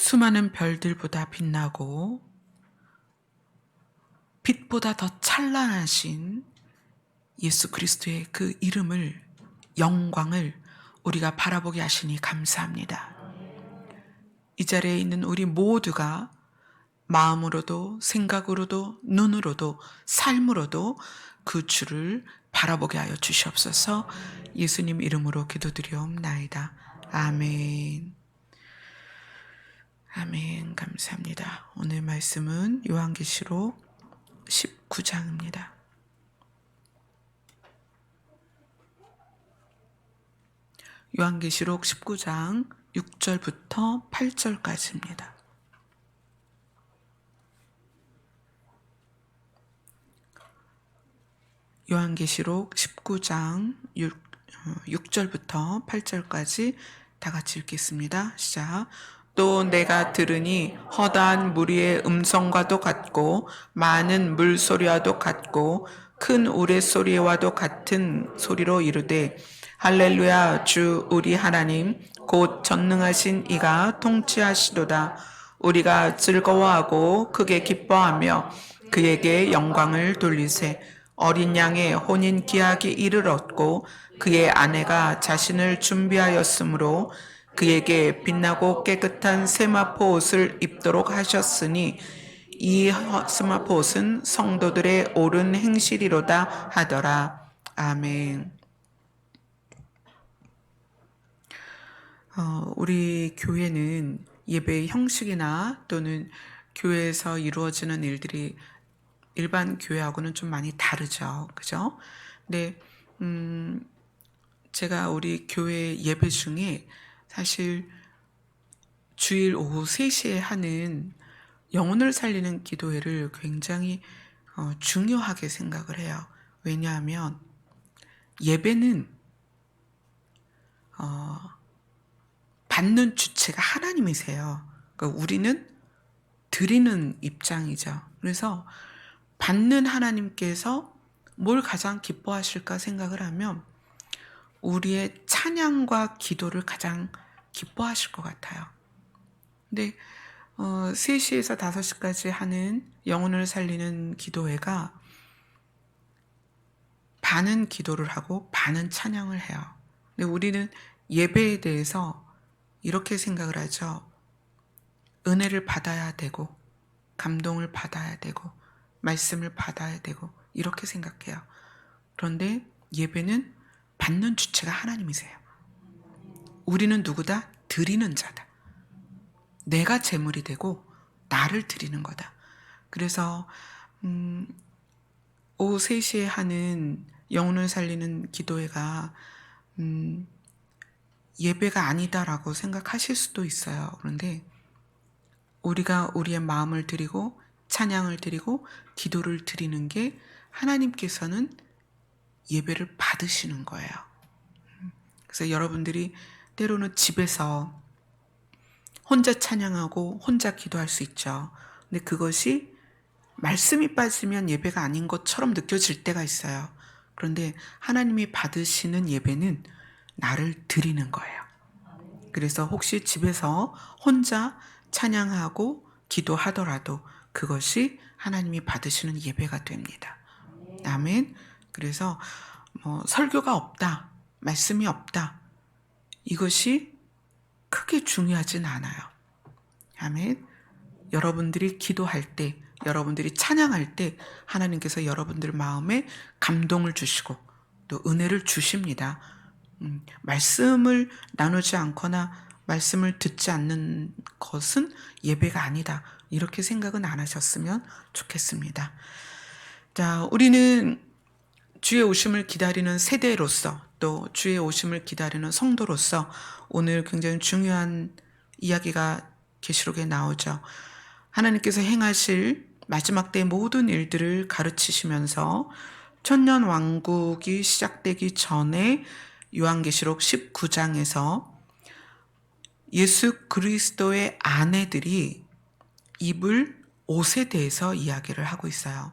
수많은 별들보다 빛나고 빛보다 더 찬란하신 예수 그리스도의 그 이름을, 영광을 우리가 바라보게 하시니 감사합니다. 이 자리에 있는 우리 모두가 마음으로도 생각으로도 눈으로도 삶으로도 그 주를 바라보게 하여 주시옵소서. 예수님 이름으로 기도드리옵나이다. 아멘. 아멘. 감사합니다. 오늘 말씀은 요한계시록 19장입니다. 요한계시록 19장 6절부터 8절까지입니다. 요한계시록 19장 6절부터 8절까지 다 같이 읽겠습니다. 시작. 또 내가 들으니 허다한 무리의 음성과도 같고 많은 물소리와도 같고 큰 우레소리와도 같은 소리로 이르되 할렐루야, 주 우리 하나님 곧 전능하신 이가 통치하시도다. 우리가 즐거워하고 크게 기뻐하며 그에게 영광을 돌리세. 어린 양의 혼인 기약이 이르렀고 그의 아내가 자신을 준비하였으므로 그에게 빛나고 깨끗한 세마포 옷을 입도록 하셨으니 이 세마포 옷은 성도들의 옳은 행실이로다 하더라. 아멘. 우리 교회는 예배의 형식이나 또는 교회에서 이루어지는 일들이 일반 교회하고는 좀 많이 다르죠. 그죠? 근데 제가 우리 교회 예배 중에 사실 주일 오후 3시에 하는 영혼을 살리는 기도회를 굉장히 중요하게 생각을 해요. 왜냐하면 예배는 받는 주체가 하나님이세요. 그러니까 우리는 드리는 입장이죠. 그래서 받는 하나님께서 뭘 가장 기뻐하실까 생각을 하면 우리의 찬양과 기도를 가장 기뻐하실 것 같아요. 근데 3시에서 5시까지 하는 영혼을 살리는 기도회가 반은 기도를 하고 반은 찬양을 해요. 근데 우리는 예배에 대해서 이렇게 생각을 하죠. 은혜를 받아야 되고 감동을 받아야 되고 말씀을 받아야 되고 이렇게 생각해요. 그런데 예배는 받는 주체가 하나님이세요. 우리는 누구다? 드리는 자다. 내가 제물이 되고 나를 드리는 거다. 그래서 오후 3시에 하는 영혼을 살리는 기도회가 예배가 아니다라고 생각하실 수도 있어요. 그런데 우리가 우리의 마음을 드리고 찬양을 드리고 기도를 드리는 게 하나님께서는 예배를 받으시는 거예요. 그래서 여러분들이 때로는 집에서 혼자 찬양하고 혼자 기도할 수 있죠. 근데 그것이 말씀이 빠지면 예배가 아닌 것처럼 느껴질 때가 있어요. 그런데 하나님이 받으시는 예배는 나를 드리는 거예요. 그래서 혹시 집에서 혼자 찬양하고 기도하더라도 그것이 하나님이 받으시는 예배가 됩니다. 아멘. 그래서 설교가 없다, 말씀이 없다, 이것이 크게 중요하진 않아요. 아멘. 여러분들이 기도할 때, 여러분들이 찬양할 때 하나님께서 여러분들 마음에 감동을 주시고 또 은혜를 주십니다. 말씀을 나누지 않거나 말씀을 듣지 않는 것은 예배가 아니다. 이렇게 생각은 안 하셨으면 좋겠습니다. 자, 우리는 주의 오심을 기다리는 세대로서 또 주의 오심을 기다리는 성도로서 오늘 굉장히 중요한 이야기가 계시록에 나오죠. 하나님께서 행하실 마지막 때의 모든 일들을 가르치시면서 천년 왕국이 시작되기 전에 요한계시록 19장에서 예수 그리스도의 아내들이 입을 옷에 대해서 이야기를 하고 있어요.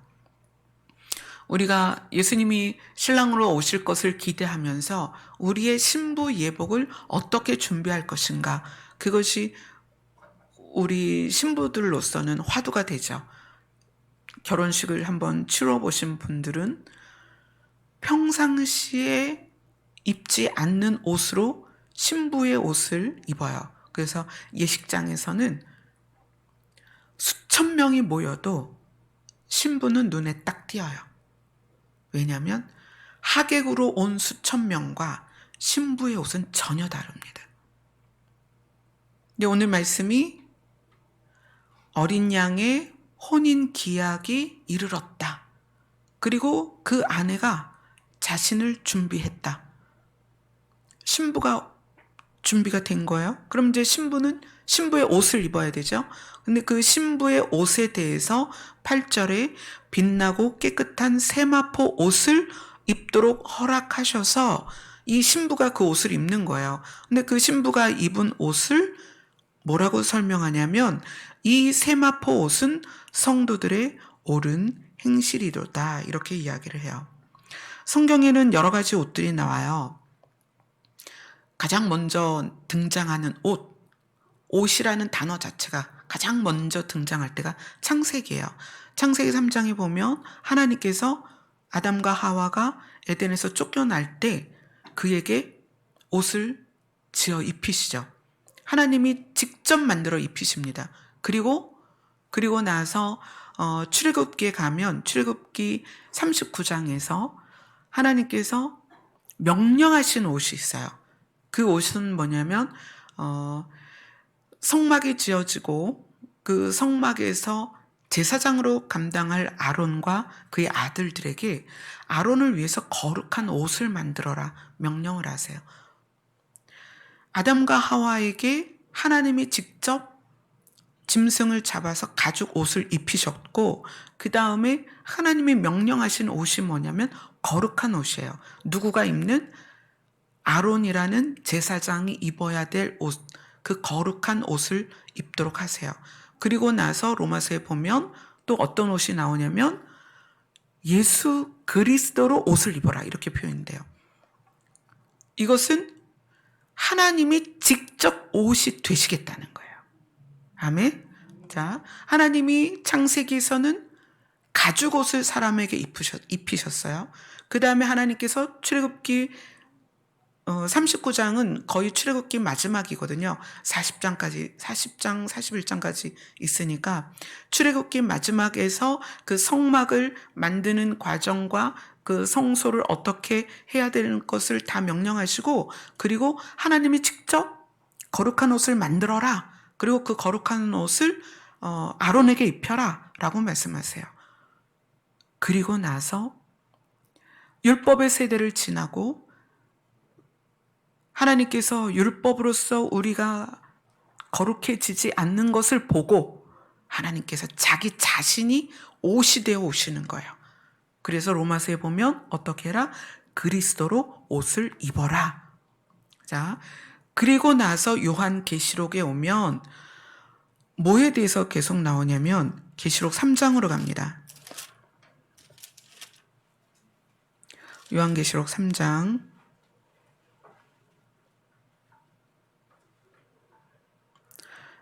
우리가 예수님이 신랑으로 오실 것을 기대하면서 우리의 신부 예복을 어떻게 준비할 것인가, 그것이 우리 신부들로서는 화두가 되죠. 결혼식을 한번 치러보신 분들은 평상시에 입지 않는 옷으로 신부의 옷을 입어요. 그래서 예식장에서는 수천 명이 모여도 신부는 눈에 딱 띄어요. 왜냐하면 하객으로 온 수천 명과 신부의 옷은 전혀 다릅니다. 근데 오늘 말씀이 어린 양의 혼인 기약이 이르렀다. 그리고 그 아내가 자신을 준비했다. 신부가 준비가 된 거예요. 그럼 이제 신부는 신부의 옷을 입어야 되죠. 근데 그 신부의 옷에 대해서 8절에 빛나고 깨끗한 세마포 옷을 입도록 허락하셔서 이 신부가 그 옷을 입는 거예요. 근데 그 신부가 입은 옷을 뭐라고 설명하냐면 이 세마포 옷은 성도들의 옳은 행실이로다, 이렇게 이야기를 해요. 성경에는 여러 가지 옷들이 나와요. 가장 먼저 등장하는 옷이라는 단어 자체가 가장 먼저 등장할 때가 창세기예요. 창세기 3장에 보면 하나님께서 아담과 하와가 에덴에서 쫓겨날 때 그에게 옷을 지어 입히시죠. 하나님이 직접 만들어 입히십니다. 그리고 나서 출애굽기에 가면 출애굽기 39장에서 하나님께서 명령하신 옷이 있어요. 그 옷은 뭐냐면 성막이 지어지고 그 성막에서 제사장으로 감당할 아론과 그의 아들들에게 아론을 위해서 거룩한 옷을 만들어라 명령을 하세요. 아담과 하와에게 하나님이 직접 짐승을 잡아서 가죽 옷을 입히셨고, 그 다음에 하나님이 명령하신 옷이 뭐냐면 거룩한 옷이에요. 누구가 입는? 아론이라는 제사장이 입어야 될 옷, 그 거룩한 옷을 입도록 하세요. 그리고 나서 로마서에 보면 또 어떤 옷이 나오냐면 예수 그리스도로 옷을 입어라, 이렇게 표현돼요. 이것은 하나님이 직접 옷이 되시겠다는 거예요. 아멘. 자, 하나님이 창세기에서는 가죽 옷을 사람에게 입히셨어요. 그 다음에 하나님께서 출애굽기 39장은 거의 출애굽기 마지막이거든요. 40장, 41장까지 있으니까 출애굽기 마지막에서 그 성막을 만드는 과정과 그 성소를 어떻게 해야 되는 것을 다 명령하시고, 그리고 하나님이 직접 거룩한 옷을 만들어라. 그리고 그 거룩한 옷을 아론에게 입혀라 라고 말씀하세요. 그리고 나서 율법의 세대를 지나고 하나님께서 율법으로서 우리가 거룩해지지 않는 것을 보고 하나님께서 자기 자신이 옷이 되어 오시는 거예요. 그래서 로마서에 보면 어떻게 해라? 그리스도로 옷을 입어라. 자, 그리고 나서 요한계시록에 오면 뭐에 대해서 계속 나오냐면 계시록 3장으로 갑니다. 요한계시록 3장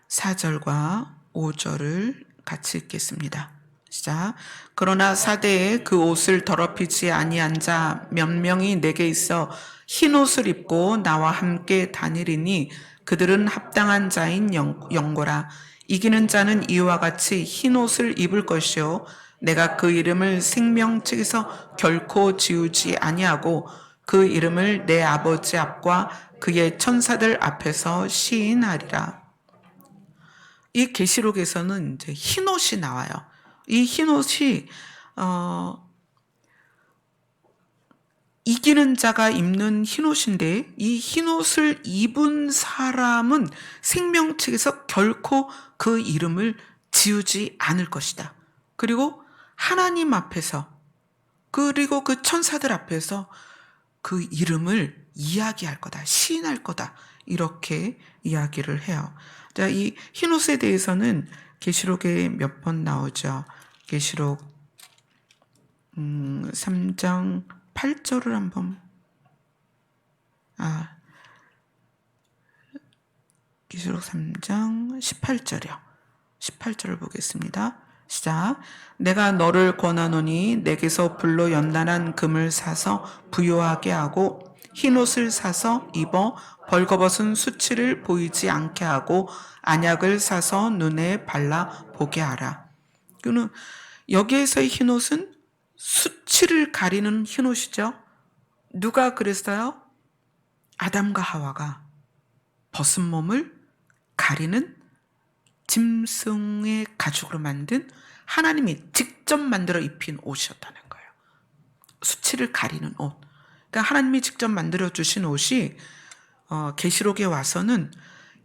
4절과 5절을 같이 읽겠습니다. 시작. 그러나 사대에 그 옷을 더럽히지 아니한 자 몇 명이 내게 있어 흰 옷을 입고 나와 함께 다니리니 그들은 합당한 자인 영고라. 이기는 자는 이와 같이 흰 옷을 입을 것이요 내가 그 이름을 생명책에서 결코 지우지 아니하고 그 이름을 내 아버지 앞과 그의 천사들 앞에서 시인하리라. 이 계시록에서는 이제 흰 옷이 나와요. 이 흰 옷이 이기는 자가 입는 흰 옷인데 이 흰 옷을 입은 사람은 생명책에서 결코 그 이름을 지우지 않을 것이다. 그리고 하나님 앞에서 그리고 그 천사들 앞에서 그 이름을 이야기할 거다, 시인할 거다, 이렇게 이야기를 해요. 자, 이 흰옷에 대해서는 계시록에 몇 번 나오죠. 계시록 3장 8절을 한번 계시록 3장 18절이요. 18절을 보겠습니다. 시작. 내가 너를 권하노니 내게서 불로 연단한 금을 사서 부요하게 하고 흰옷을 사서 입어 벌거벗은 수치를 보이지 않게 하고 안약을 사서 눈에 발라 보게 하라. 그는 여기에서의 흰옷은 수치를 가리는 흰옷이죠. 누가 그랬어요? 아담과 하와가 벗은 몸을 가리는 짐승의 가죽으로 만든 하나님이 직접 만들어 입힌 옷이었다는 거예요. 수치를 가리는 옷. 그러니까 하나님이 직접 만들어 주신 옷이 계시록에 와서는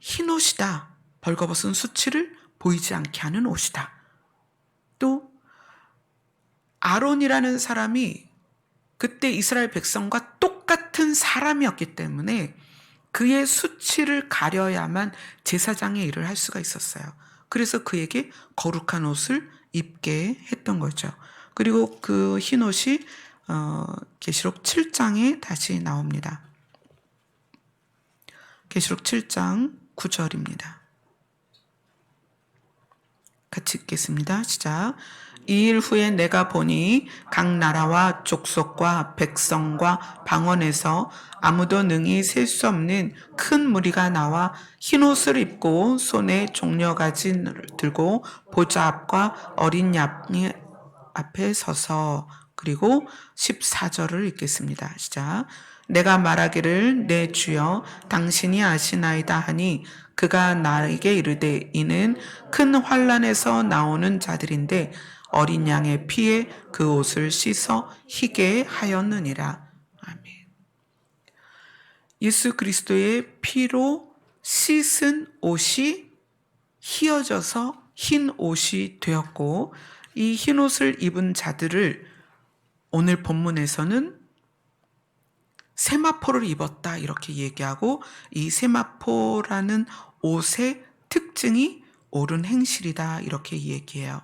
흰 옷이다. 벌거벗은 수치를 보이지 않게 하는 옷이다. 또 아론이라는 사람이 그때 이스라엘 백성과 똑같은 사람이었기 때문에 그의 수치를 가려야만 제사장의 일을 할 수가 있었어요. 그래서 그에게 거룩한 옷을 입게 했던 거죠. 그리고 그 흰 옷이 계시록 7장에 다시 나옵니다. 계시록 7장 9절입니다. 같이 읽겠습니다. 시작. 이 일 후에 내가 보니 각 나라와 족속과 백성과 방언에서 아무도 능히 셀 수 없는 큰 무리가 나와 흰옷을 입고 손에 종려가지를 들고 보좌 앞과 어린 양 앞에 서서, 그리고 14절을 읽겠습니다. 시작. 내가 말하기를 내 주여 당신이 아시나이다 하니 그가 나에게 이르되 이는 큰 환난에서 나오는 자들인데 어린 양의 피에 그 옷을 씻어 희게 하였느니라. 아멘. 예수 그리스도의 피로 씻은 옷이 휘어져서 흰 옷이 되었고, 이 흰 옷을 입은 자들을 오늘 본문에서는 세마포를 입었다 이렇게 얘기하고, 이 세마포라는 옷의 특징이 옳은 행실이다 이렇게 얘기해요.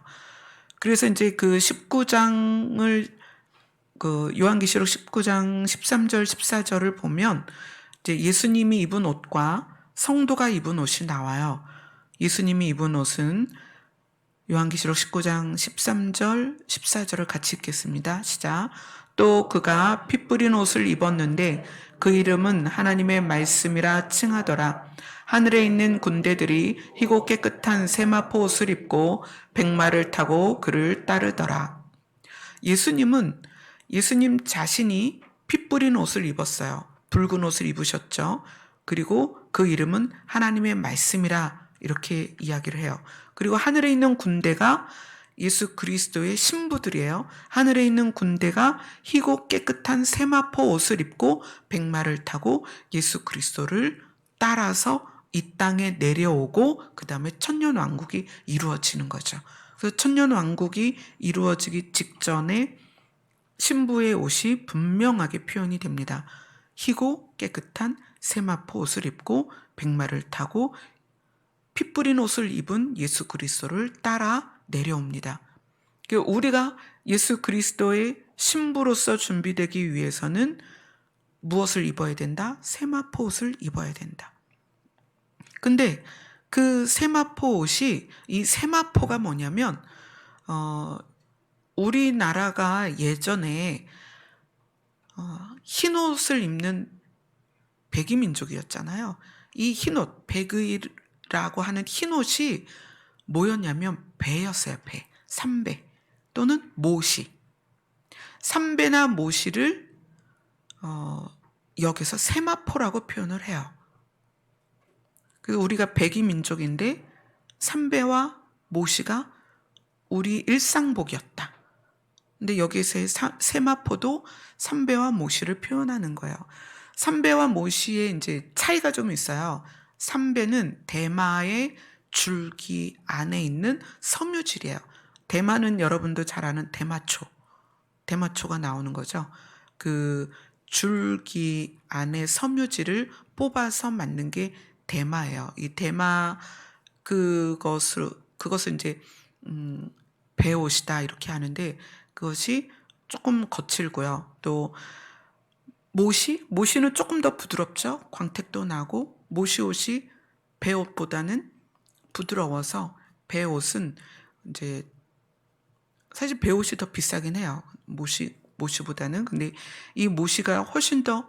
그래서 이제 그 19장을 요한계시록 19장 13절 14절을 보면 이제 예수님이 입은 옷과 성도가 입은 옷이 나와요. 예수님이 입은 옷은 요한계시록 19장 13절 14절을 같이 읽겠습니다. 시작. 또 그가 피 뿌린 옷을 입었는데 그 이름은 하나님의 말씀이라 칭하더라. 하늘에 있는 군대들이 희고 깨끗한 세마포 옷을 입고 백마를 타고 그를 따르더라. 예수님 자신이 피 뿌린 옷을 입었어요. 붉은 옷을 입으셨죠. 그리고 그 이름은 하나님의 말씀이라 이렇게 이야기를 해요. 그리고 하늘에 있는 군대가 예수 그리스도의 신부들이에요. 하늘에 있는 군대가 희고 깨끗한 세마포 옷을 입고 백마를 타고 예수 그리스도를 따라서 이 땅에 내려오고 그 다음에 천년왕국이 이루어지는 거죠. 그래서 천년왕국이 이루어지기 직전에 신부의 옷이 분명하게 표현이 됩니다. 희고 깨끗한 세마포 옷을 입고 백마를 타고 피 뿌린 옷을 입은 예수 그리스도를 따라 내려옵니다. 우리가 예수 그리스도의 신부로서 준비되기 위해서는 무엇을 입어야 된다? 세마포 옷을 입어야 된다. 근데 그 세마포 옷이, 이 세마포가 뭐냐면 우리나라가 예전에 흰 옷을 입는 백이민족이었잖아요. 이 흰옷, 백의라고 하는 흰옷이 뭐였냐면 배였어요. 배, 삼배 또는 모시. 삼배나 모시를 여기서 세마포라고 표현을 해요. 그래서 우리가 백이민족인데 삼배와 모시가 우리 일상복이었다. 근데 여기서의 세마포도 삼배와 모시를 표현하는 거예요. 삼배와 모시의 이제 차이가 좀 있어요. 삼배는 대마의 줄기 안에 있는 섬유질이에요. 대마는 여러분도 잘 아는 대마초가 나오는 거죠. 그 줄기 안에 섬유질을 뽑아서 만든 게 대마예요. 이 대마 그것을 이제 배옷이다 이렇게 하는데 그것이 조금 거칠고요. 또 모시는 조금 더 부드럽죠. 광택도 나고 모시 옷이 배옷보다는 부드러워서 배옷은 이제 사실 배옷이 더 비싸긴 해요. 모시보다는. 근데 이 모시가 훨씬 더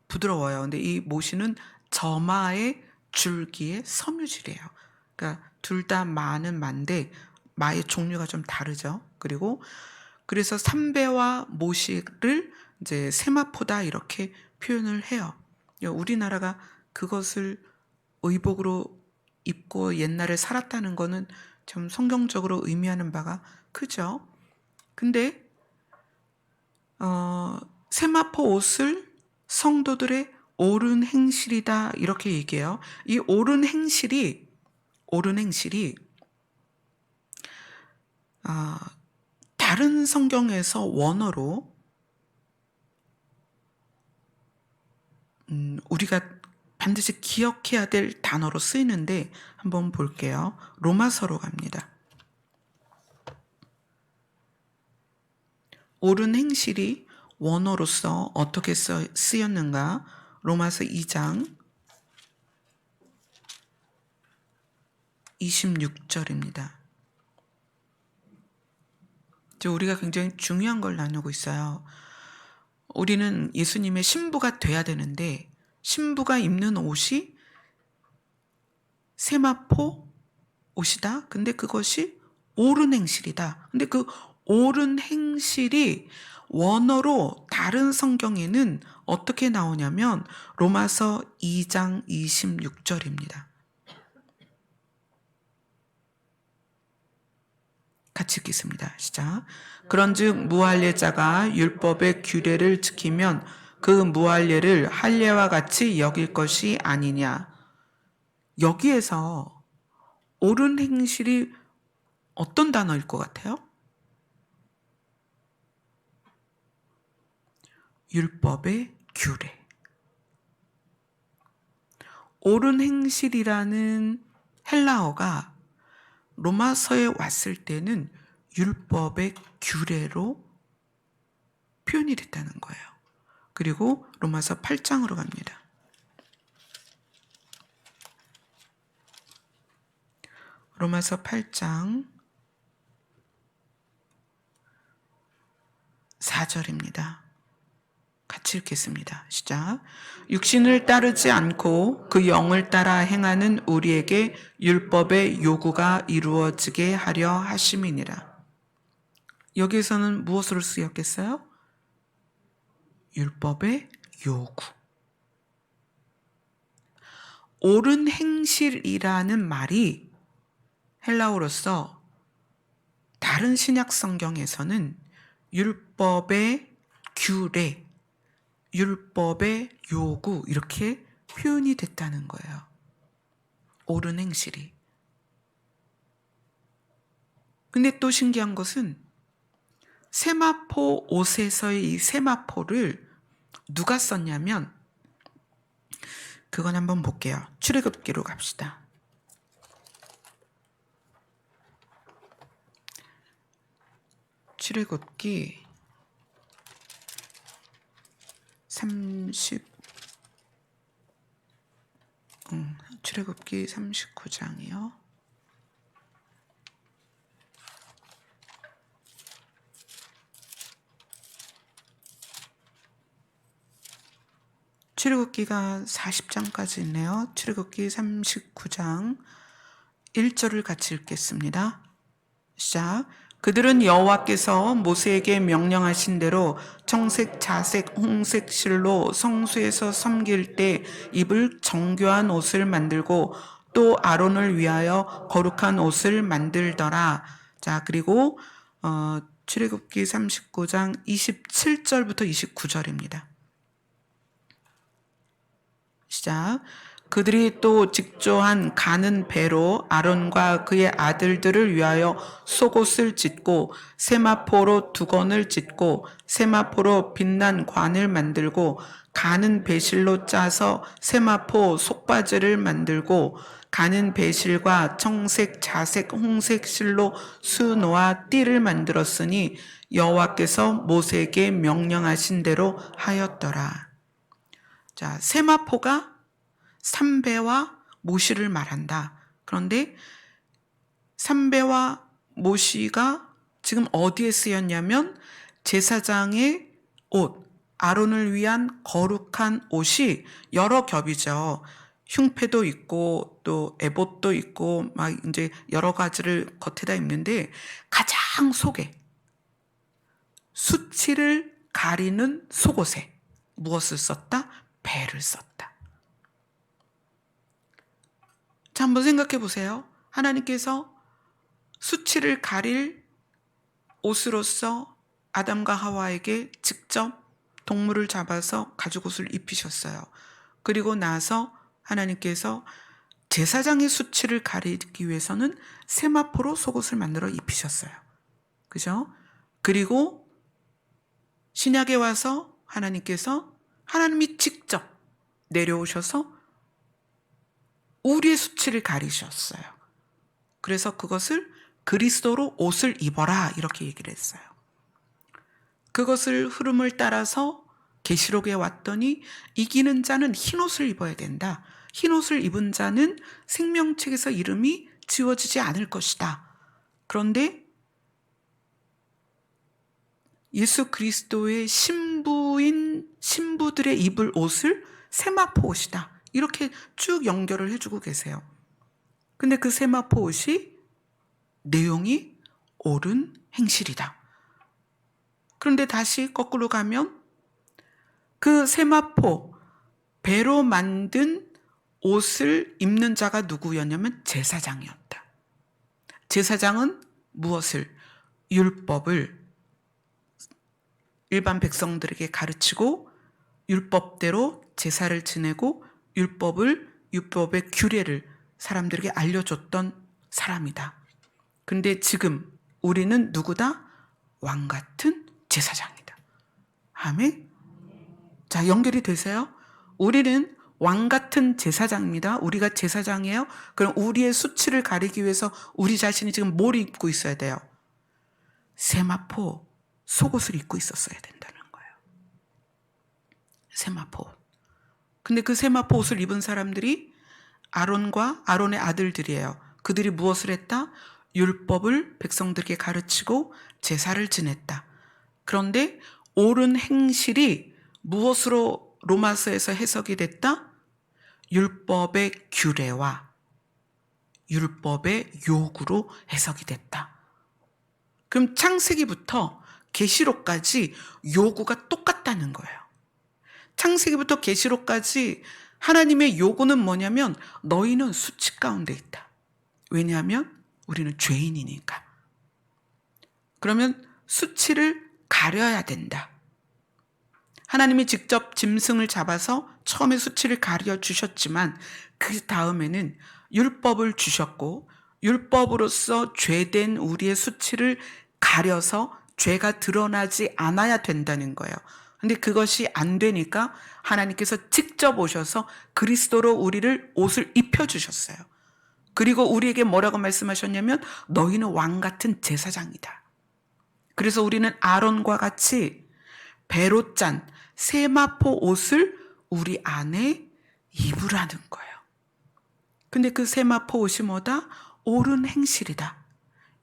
부드러워요. 근데 이 모시는 저마의 줄기의 섬유질이에요. 그러니까 둘 다 마는 마인데 마의 종류가 좀 다르죠. 그래서 삼배와 모시를 이제 세마포다 이렇게 표현을 해요. 우리나라가 그것을 의복으로 입고 옛날에 살았다는 거는 좀 성경적으로 의미하는 바가 크죠. 근데 세마포 옷을 성도들의 옳은 행실이다 이렇게 얘기해요. 이 옳은 행실이 다른 성경에서 원어로 우리가 반드시 기억해야 될 단어로 쓰이는데 한번 볼게요. 로마서로 갑니다. 옳은 행실이 원어로서 어떻게 쓰였는가? 로마서 2장 26절입니다. 우리가 굉장히 중요한 걸 나누고 있어요. 우리는 예수님의 신부가 돼야 되는데 신부가 입는 옷이 세마포 옷이다. 근데 그것이 옳은 행실이다. 근데 그 옳은 행실이 원어로 다른 성경에는 어떻게 나오냐면 로마서 2장 26절입니다. 같이 읽겠습니다. 시작. 그런즉 무할례자가 율법의 규례를 지키면 그 무할례를 할례와 같이 여길 것이 아니냐. 여기에서 옳은 행실이 어떤 단어일 것 같아요? 율법의 규례. 옳은 행실이라는 헬라어가 로마서에 왔을 때는 율법의 규례로 표현이 됐다는 거예요. 그리고 로마서 8장으로 갑니다. 로마서 8장 4절입니다. 같이 읽겠습니다. 시작. 육신을 따르지 않고 그 영을 따라 행하는 우리에게 율법의 요구가 이루어지게 하려 하심이니라. 여기에서는 무엇으로 쓰였겠어요? 율법의 요구. 옳은 행실이라는 말이 헬라어로서 다른 신약 성경에서는 율법의 규례, 율법의 요구 이렇게 표현이 됐다는 거예요. 옳은 행실이. 근데 또 신기한 것은 세마포 옷에서의 이 세마포를 누가 썼냐면 그건 한번 볼게요. 출애굽기로 갑시다. 출애굽기 39장이요. 출애굽기가 40장까지 있네요. 출애굽기 39장 1절을 같이 읽겠습니다. 시작. 그들은 여호와께서 모세에게 명령하신 대로 청색, 자색, 홍색 실로 성소에서 섬길 때 입을 정교한 옷을 만들고 또 아론을 위하여 거룩한 옷을 만들더라. 자, 그리고 출애굽기 39장 27절부터 29절입니다. 시작. 그들이 또 직조한 가는 배로 아론과 그의 아들들을 위하여 속옷을 찢고 세마포로 두건을 찢고 세마포로 빛난 관을 만들고 가는 배실로 짜서 세마포 속바지를 만들고 가는 배실과 청색, 자색, 홍색 실로 수노와 띠를 만들었으니 여호와께서 모세에게 명령하신 대로 하였더라. 자, 세마포가 삼배와 모시를 말한다. 그런데 삼배와 모시가 지금 어디에 쓰였냐면 제사장의 옷, 아론을 위한 거룩한 옷이 여러 겹이죠. 흉패도 있고 또 에봇도 있고 막 이제 여러 가지를 겉에다 입는데 가장 속에 수치를 가리는 속옷에 무엇을 썼다? 배를 썼다. 자, 한번 생각해 보세요. 하나님께서 수치를 가릴 옷으로서 아담과 하와에게 직접 동물을 잡아서 가죽옷을 입히셨어요. 그리고 나서 하나님께서 제사장의 수치를 가리기 위해서는 세마포로 속옷을 만들어 입히셨어요. 그죠? 그리고 신약에 와서 하나님이 직접 내려오셔서 우리의 수치를 가리셨어요. 그래서 그것을 그리스도로 옷을 입어라 이렇게 얘기를 했어요. 그것을 흐름을 따라서 계시록에 왔더니 이기는 자는 흰옷을 입어야 된다. 흰옷을 입은 자는 생명책에서 이름이 지워지지 않을 것이다. 그런데 예수 그리스도의 신부들의 입을 옷을 세마포 옷이다. 이렇게 쭉 연결을 해주고 계세요. 근데 그 세마포 옷이 내용이 옳은 행실이다. 그런데 다시 거꾸로 가면 그 세마포 배로 만든 옷을 입는 자가 누구였냐면 제사장이었다. 제사장은 무엇을? 율법을 일반 백성들에게 가르치고 율법대로 제사를 지내고 율법의 규례를 사람들에게 알려줬던 사람이다. 근데 지금 우리는 누구다? 왕 같은 제사장이다. 아멘. 자, 연결이 되세요? 우리는 왕 같은 제사장입니다. 우리가 제사장이에요. 그럼 우리의 수치를 가리기 위해서 우리 자신이 지금 뭘 입고 있어야 돼요? 세마포 속옷을 입고 있었어야 된다는 거예요. 세마포. 근데 그 세마포 옷을 입은 사람들이 아론과 아론의 아들들이에요. 그들이 무엇을 했다? 율법을 백성들에게 가르치고 제사를 지냈다. 그런데 옳은 행실이 무엇으로 로마서에서 해석이 됐다? 율법의 규례와 율법의 요구로 해석이 됐다. 그럼 창세기부터 계시록까지 요구가 똑같다는 거예요. 창세기부터 계시록까지 하나님의 요구는 뭐냐면 너희는 수치 가운데 있다. 왜냐하면 우리는 죄인이니까. 그러면 수치를 가려야 된다. 하나님이 직접 짐승을 잡아서 처음에 수치를 가려 주셨지만 그 다음에는 율법을 주셨고 율법으로서 죄된 우리의 수치를 가려서 죄가 드러나지 않아야 된다는 거예요. 근데 그것이 안 되니까 하나님께서 직접 오셔서 그리스도로 우리를 옷을 입혀주셨어요. 그리고 우리에게 뭐라고 말씀하셨냐면 너희는 왕 같은 제사장이다. 그래서 우리는 아론과 같이 배로 짠 세마포 옷을 우리 안에 입으라는 거예요. 근데 그 세마포 옷이 뭐다? 옳은 행실이다.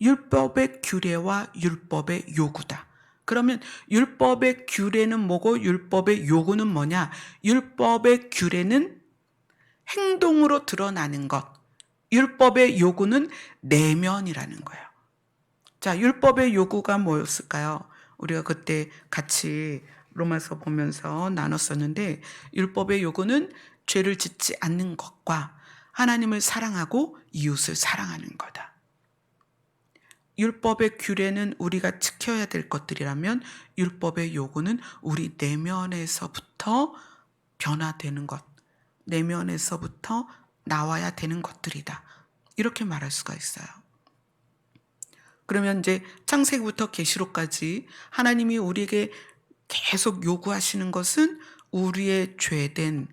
율법의 규례와 율법의 요구다. 그러면 율법의 규례는 뭐고 율법의 요구는 뭐냐? 율법의 규례는 행동으로 드러나는 것. 율법의 요구는 내면이라는 거예요. 자, 율법의 요구가 뭐였을까요? 우리가 그때 같이 로마서 보면서 나눴었는데 율법의 요구는 죄를 짓지 않는 것과 하나님을 사랑하고 이웃을 사랑하는 거다. 율법의 규례는 우리가 지켜야 될 것들이라면 율법의 요구는 우리 내면에서부터 변화되는 것, 내면에서부터 나와야 되는 것들이다. 이렇게 말할 수가 있어요. 그러면 이제 창세기부터 계시록까지 하나님이 우리에게 계속 요구하시는 것은 우리의 죄된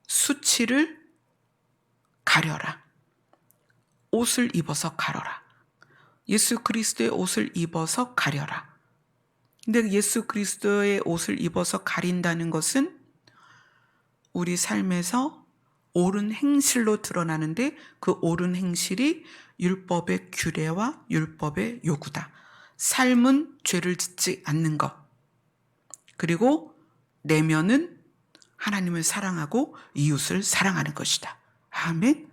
수치를 가려라. 옷을 입어서 가려라. 예수 그리스도의 옷을 입어서 가려라. 근데 예수 그리스도의 옷을 입어서 가린다는 것은 우리 삶에서 옳은 행실로 드러나는데 그 옳은 행실이 율법의 규례와 율법의 요구다. 삶은 죄를 짓지 않는 것. 그리고 내면은 하나님을 사랑하고 이웃을 사랑하는 것이다. 아멘.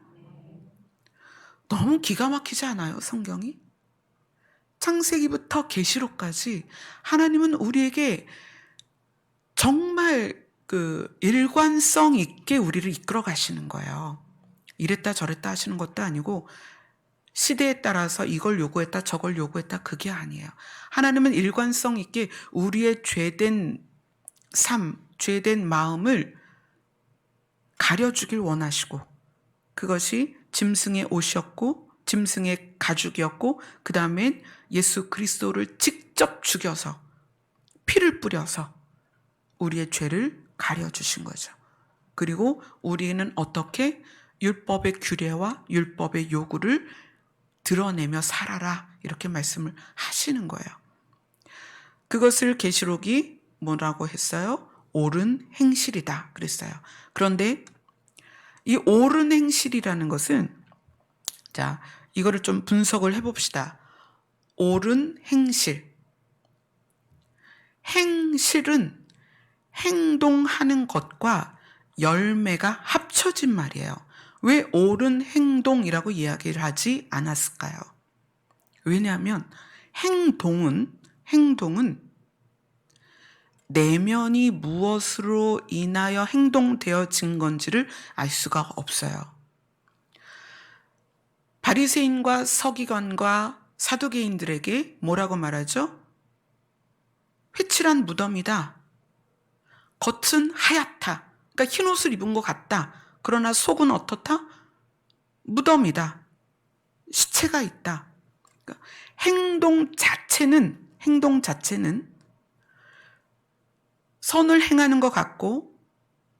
너무 기가 막히지 않아요, 성경이? 창세기부터 계시록까지 하나님은 우리에게 정말 그 일관성 있게 우리를 이끌어 가시는 거예요. 이랬다 저랬다 하시는 것도 아니고 시대에 따라서 이걸 요구했다 저걸 요구했다 그게 아니에요. 하나님은 일관성 있게 우리의 죄된 삶, 죄된 마음을 가려주길 원하시고 그것이 짐승의 옷이었고 짐승의 가죽이었고 그 다음엔 예수 그리스도를 직접 죽여서 피를 뿌려서 우리의 죄를 가려주신 거죠. 그리고 우리는 어떻게 율법의 규례와 율법의 요구를 드러내며 살아라 이렇게 말씀을 하시는 거예요. 그것을 계시록이 뭐라고 했어요? 옳은 행실이다 그랬어요. 그런데 이 옳은 행실이라는 것은 자, 이거를 좀 분석을 해봅시다. 옳은 행실. 행실은 행동하는 것과 열매가 합쳐진 말이에요. 왜 옳은 행동이라고 이야기를 하지 않았을까요? 왜냐하면 행동은 내면이 무엇으로 인하여 행동되어진 건지를 알 수가 없어요. 바리새인과 서기관과 사두개인들에게 뭐라고 말하죠? 회칠한 무덤이다. 겉은 하얗다. 그러니까 흰 옷을 입은 것 같다. 그러나 속은 어떻다? 무덤이다. 시체가 있다. 그러니까 행동 자체는 선을 행하는 것 같고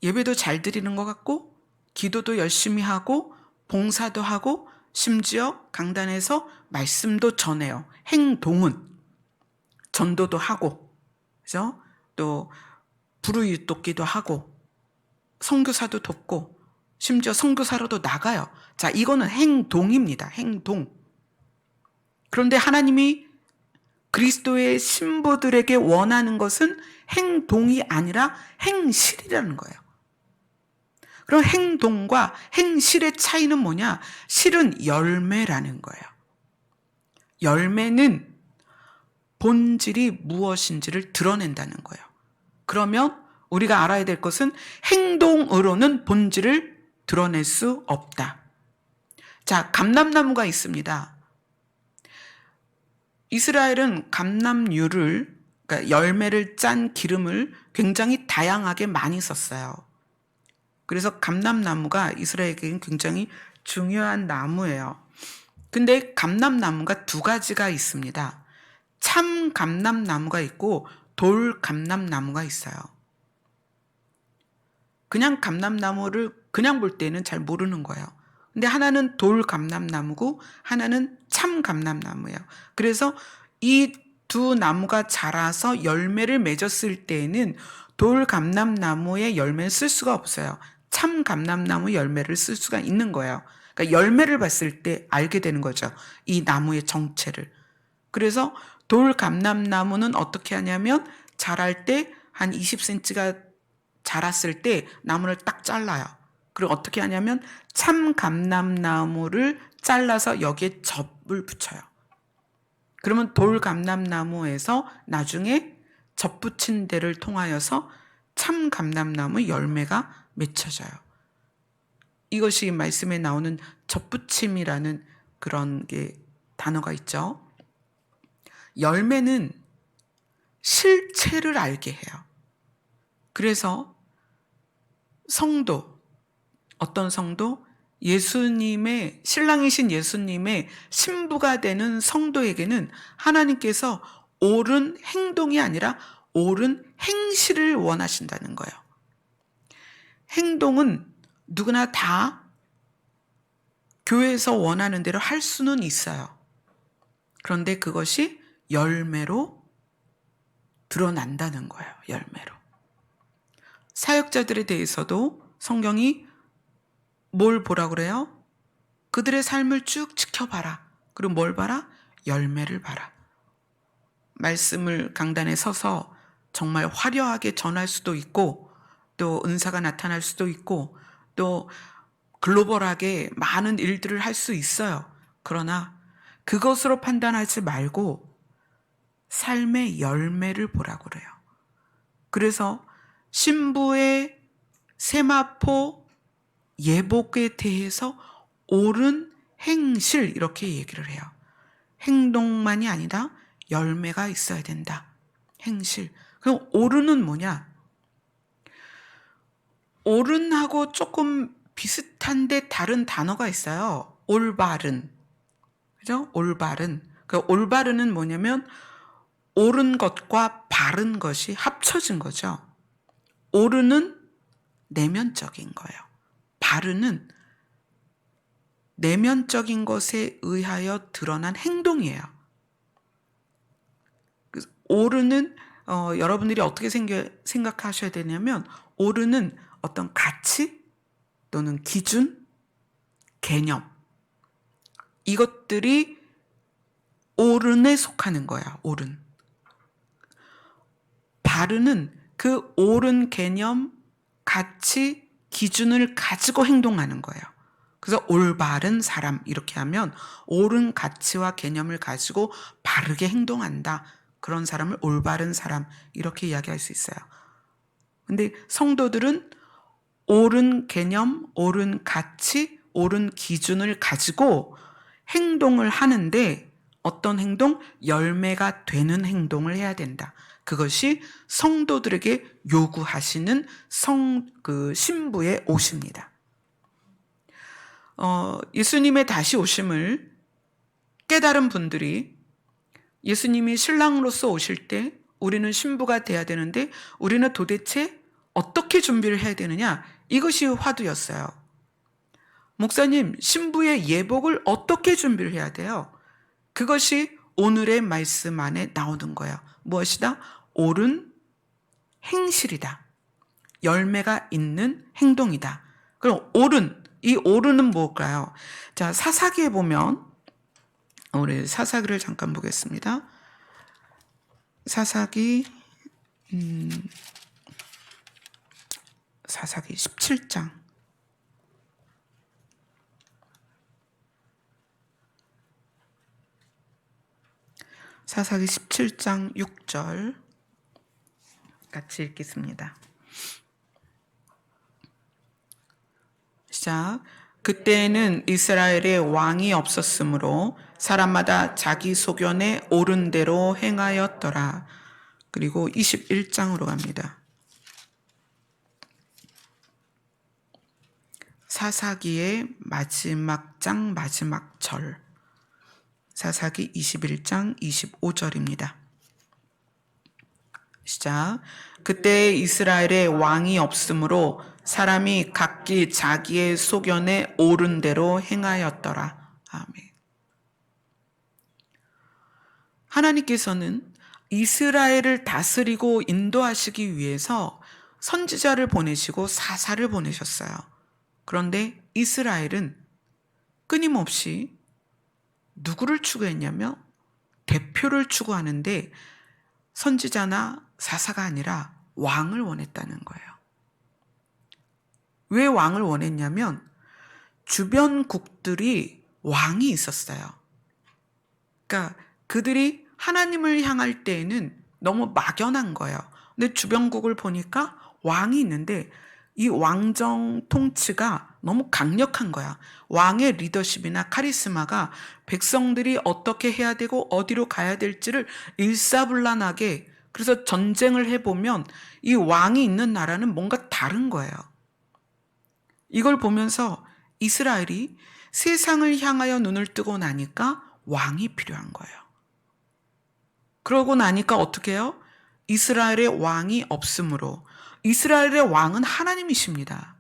예배도 잘 드리는 것 같고 기도도 열심히 하고 봉사도 하고 심지어 강단에서 말씀도 전해요. 행동은 전도도 하고 그죠? 또 불우이웃돕기도 하고 선교사도 돕고 심지어 선교사로도 나가요. 자, 이거는 행동입니다. 행동. 그런데 하나님이 그리스도의 신부들에게 원하는 것은 행동이 아니라 행실이라는 거예요. 그럼 행동과 행실의 차이는 뭐냐? 실은 열매라는 거예요. 열매는 본질이 무엇인지를 드러낸다는 거예요. 그러면 우리가 알아야 될 것은 행동으로는 본질을 드러낼 수 없다. 자, 감람나무가 있습니다. 이스라엘은 감람유를, 그러니까 열매를 짠 기름을 굉장히 다양하게 많이 썼어요. 그래서 감람나무가 이스라엘에게는 굉장히 중요한 나무예요. 근데 감람나무가 두 가지가 있습니다. 참 감람나무가 있고 돌 감람나무가 있어요. 그냥 감람나무를 그냥 볼 때는 잘 모르는 거예요. 근데 하나는 돌 감람나무고 하나는 참 감람나무예요. 그래서 이 두 나무가 자라서 열매를 맺었을 때에는 돌 감람나무의 열매를 쓸 수가 없어요. 참 감람나무 열매를 쓸 수가 있는 거예요. 그러니까 열매를 봤을 때 알게 되는 거죠. 이 나무의 정체를. 그래서 돌 감람나무는 어떻게 하냐면 자랄 때 한 20cm가 자랐을 때 나무를 딱 잘라요. 그리고 어떻게 하냐면 참 감람나무를 잘라서 여기에 접을 붙여요. 그러면 돌 감람나무에서 나중에 접 붙인 데를 통하여서 참 감람나무 열매가 맺혀져요. 이것이 말씀에 나오는 접붙임이라는 그런 게 단어가 있죠. 열매는 실체를 알게 해요. 그래서 성도, 어떤 성도? 예수님의, 신랑이신 예수님의 신부가 되는 성도에게는 하나님께서 옳은 행동이 아니라 옳은 행실을 원하신다는 거예요. 행동은 누구나 다 교회에서 원하는 대로 할 수는 있어요. 그런데 그것이 열매로 드러난다는 거예요. 열매로. 사역자들에 대해서도 성경이 뭘 보라 그래요? 그들의 삶을 쭉 지켜봐라. 그리고 뭘 봐라? 열매를 봐라. 말씀을 강단에 서서 정말 화려하게 전할 수도 있고, 또 은사가 나타날 수도 있고, 또 글로벌하게 많은 일들을 할 수 있어요. 그러나 그것으로 판단하지 말고 삶의 열매를 보라고 그래요. 그래서 신부의 세마포 예복에 대해서 옳은 행실 이렇게 얘기를 해요. 행동만이 아니라 열매가 있어야 된다. 행실. 그럼 옳은은 뭐냐? 옳은하고 조금 비슷한데 다른 단어가 있어요. 올바른. 그죠? 올바른. 그 올바른은 뭐냐면 옳은 것과 바른 것이 합쳐진 거죠. 옳은은 내면적인 거예요. 바른은 내면적인 것에 의하여 드러난 행동이에요. 옳은은 여러분들이 어떻게 생각하셔야 되냐면 옳은은 어떤 가치 또는 기준, 개념 이것들이 옳은에 속하는 거야. 옳은. 바른은 그 옳은 개념, 가치, 기준을 가지고 행동하는 거예요. 그래서 올바른 사람 이렇게 하면 옳은 가치와 개념을 가지고 바르게 행동한다. 그런 사람을 올바른 사람 이렇게 이야기할 수 있어요. 근데 성도들은 옳은 개념, 옳은 가치, 옳은 기준을 가지고 행동을 하는데 어떤 행동? 열매가 되는 행동을 해야 된다. 그것이 성도들에게 요구하시는 신부의 옷입니다. 예수님의 다시 오심을 깨달은 분들이 예수님이 신랑으로서 오실 때 우리는 신부가 돼야 되는데 우리는 도대체 어떻게 준비를 해야 되느냐? 이것이 화두였어요. 목사님, 신부의 예복을 어떻게 준비를 해야 돼요? 그것이 오늘의 말씀 안에 나오는 거예요. 무엇이다? 옳은 행실이다. 열매가 있는 행동이다. 그럼 이 옳은은 뭘까요? 자, 사사기에 보면 우리 사사기를 잠깐 보겠습니다. 사사기 17장. 사사기 17장 6절 같이 읽겠습니다. 시작. 그때에는 이스라엘에 왕이 없었으므로 사람마다 자기 소견에 옳은 대로 행하였더라. 그리고 21장으로 갑니다. 사사기의 마지막 장 마지막 절. 사사기 21장 25절입니다. 시작. 그때 이스라엘에 왕이 없으므로 사람이 각기 자기의 소견에 옳은 대로 행하였더라. 아멘. 하나님께서는 이스라엘을 다스리고 인도하시기 위해서 선지자를 보내시고 사사를 보내셨어요. 그런데 이스라엘은 끊임없이 누구를 추구했냐면 대표를 추구하는데 선지자나 사사가 아니라 왕을 원했다는 거예요. 왜 왕을 원했냐면 주변국들이 왕이 있었어요. 그러니까 그들이 하나님을 향할 때에는 너무 막연한 거예요. 근데 주변국을 보니까 왕이 있는데 이 왕정 통치가 너무 강력한 거야. 왕의 리더십이나 카리스마가 백성들이 어떻게 해야 되고 어디로 가야 될지를 일사불란하게, 그래서 전쟁을 해보면 이 왕이 있는 나라는 뭔가 다른 거예요. 이걸 보면서 이스라엘이 세상을 향하여 눈을 뜨고 나니까 왕이 필요한 거예요. 그러고 나니까 어떻게 해요? 이스라엘의 왕이 없으므로, 이스라엘의 왕은 하나님이십니다.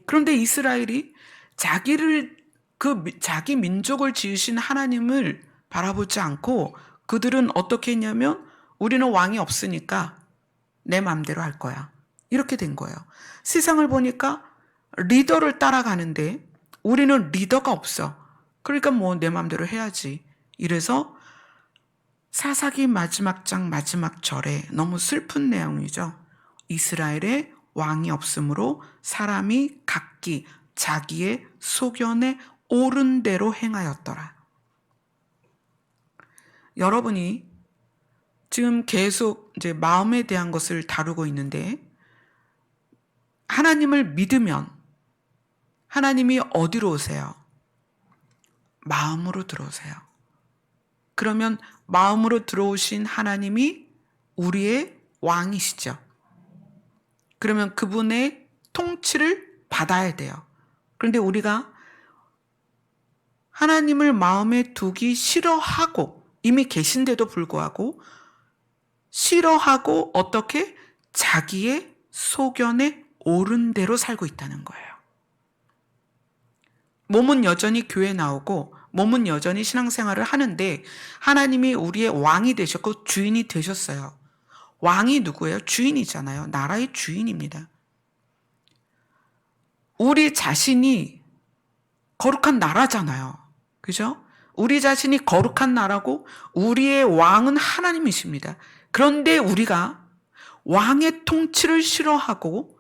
그런데 이스라엘이 자기 민족을 지으신 하나님을 바라보지 않고 그들은 어떻게 했냐면 우리는 왕이 없으니까 내 마음대로 할 거야. 이렇게 된 거예요. 세상을 보니까 리더를 따라가는데 우리는 리더가 없어. 그러니까 뭐 내 마음대로 해야지. 이래서 사사기 마지막 장 마지막 절에 너무 슬픈 내용이죠. 이스라엘에 왕이 없으므로 사람이 각기 자기의 소견에 옳은 대로 행하였더라. 여러분이 지금 계속 이제 마음에 대한 것을 다루고 있는데, 하나님을 믿으면 하나님이 어디로 오세요? 마음으로 들어오세요. 그러면 마음으로 들어오신 하나님이 우리의 왕이시죠. 그러면 그분의 통치를 받아야 돼요. 그런데 우리가 하나님을 마음에 두기 싫어하고, 이미 계신데도 불구하고 싫어하고 어떻게 자기의 소견에 옳은 대로 살고 있다는 거예요. 몸은 여전히 교회 나오고 몸은 여전히 신앙생활을 하는데 하나님이 우리의 왕이 되셨고 주인이 되셨어요. 왕이 누구예요? 주인이잖아요. 나라의 주인입니다. 우리 자신이 거룩한 나라잖아요. 그죠? 우리 자신이 거룩한 나라고 우리의 왕은 하나님이십니다. 그런데 우리가 왕의 통치를 싫어하고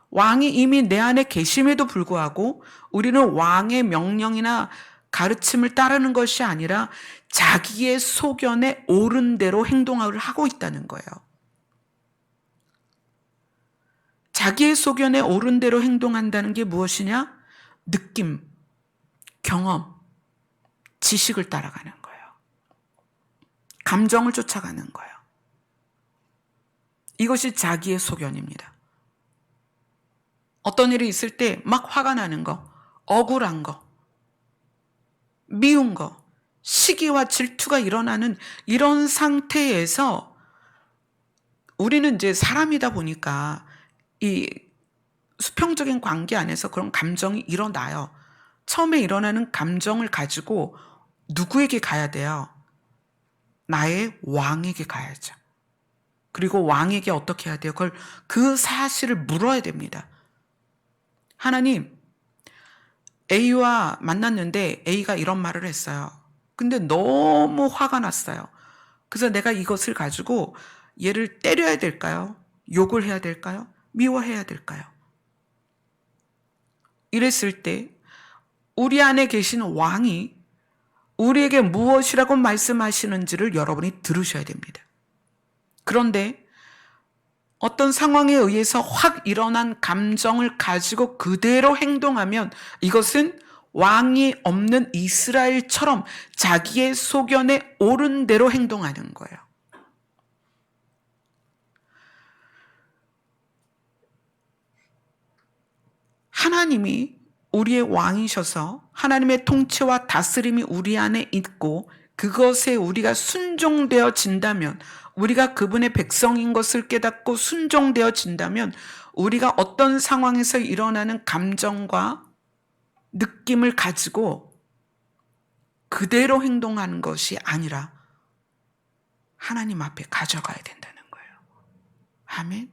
왕이 이미 내 안에 계심에도 불구하고 우리는 왕의 명령이나 가르침을 따르는 것이 아니라 자기의 소견에 옳은 대로 행동을 하고 있다는 거예요. 자기의 소견에 옳은 대로 행동한다는 게 무엇이냐? 느낌, 경험, 지식을 따라가는 거예요. 감정을 쫓아가는 거예요. 이것이 자기의 소견입니다. 어떤 일이 있을 때 막 화가 나는 거, 억울한 거, 미운 거, 시기와 질투가 일어나는 이런 상태에서 우리는 이제 사람이다 보니까 이 수평적인 관계 안에서 그런 감정이 일어나요. 처음에 일어나는 감정을 가지고 누구에게 가야 돼요? 나의 왕에게 가야죠. 그리고 왕에게 어떻게 해야 돼요? 그걸 그 사실을 물어야 됩니다. 하나님, A와 만났는데 A가 이런 말을 했어요. 근데 너무 화가 났어요. 그래서 내가 이것을 가지고 얘를 때려야 될까요? 욕을 해야 될까요? 미워해야 될까요? 이랬을 때 우리 안에 계신 왕이 우리에게 무엇이라고 말씀하시는지를 여러분이 들으셔야 됩니다. 그런데 어떤 상황에 의해서 확 일어난 감정을 가지고 그대로 행동하면 이것은 왕이 없는 이스라엘처럼 자기의 소견에 옳은 대로 행동하는 거예요. 하나님이 우리의 왕이셔서 하나님의 통치와 다스림이 우리 안에 있고 그것에 우리가 순종되어진다면, 우리가 그분의 백성인 것을 깨닫고 순종되어진다면 우리가 어떤 상황에서 일어나는 감정과 느낌을 가지고 그대로 행동하는 것이 아니라 하나님 앞에 가져가야 된다는 거예요. 아멘.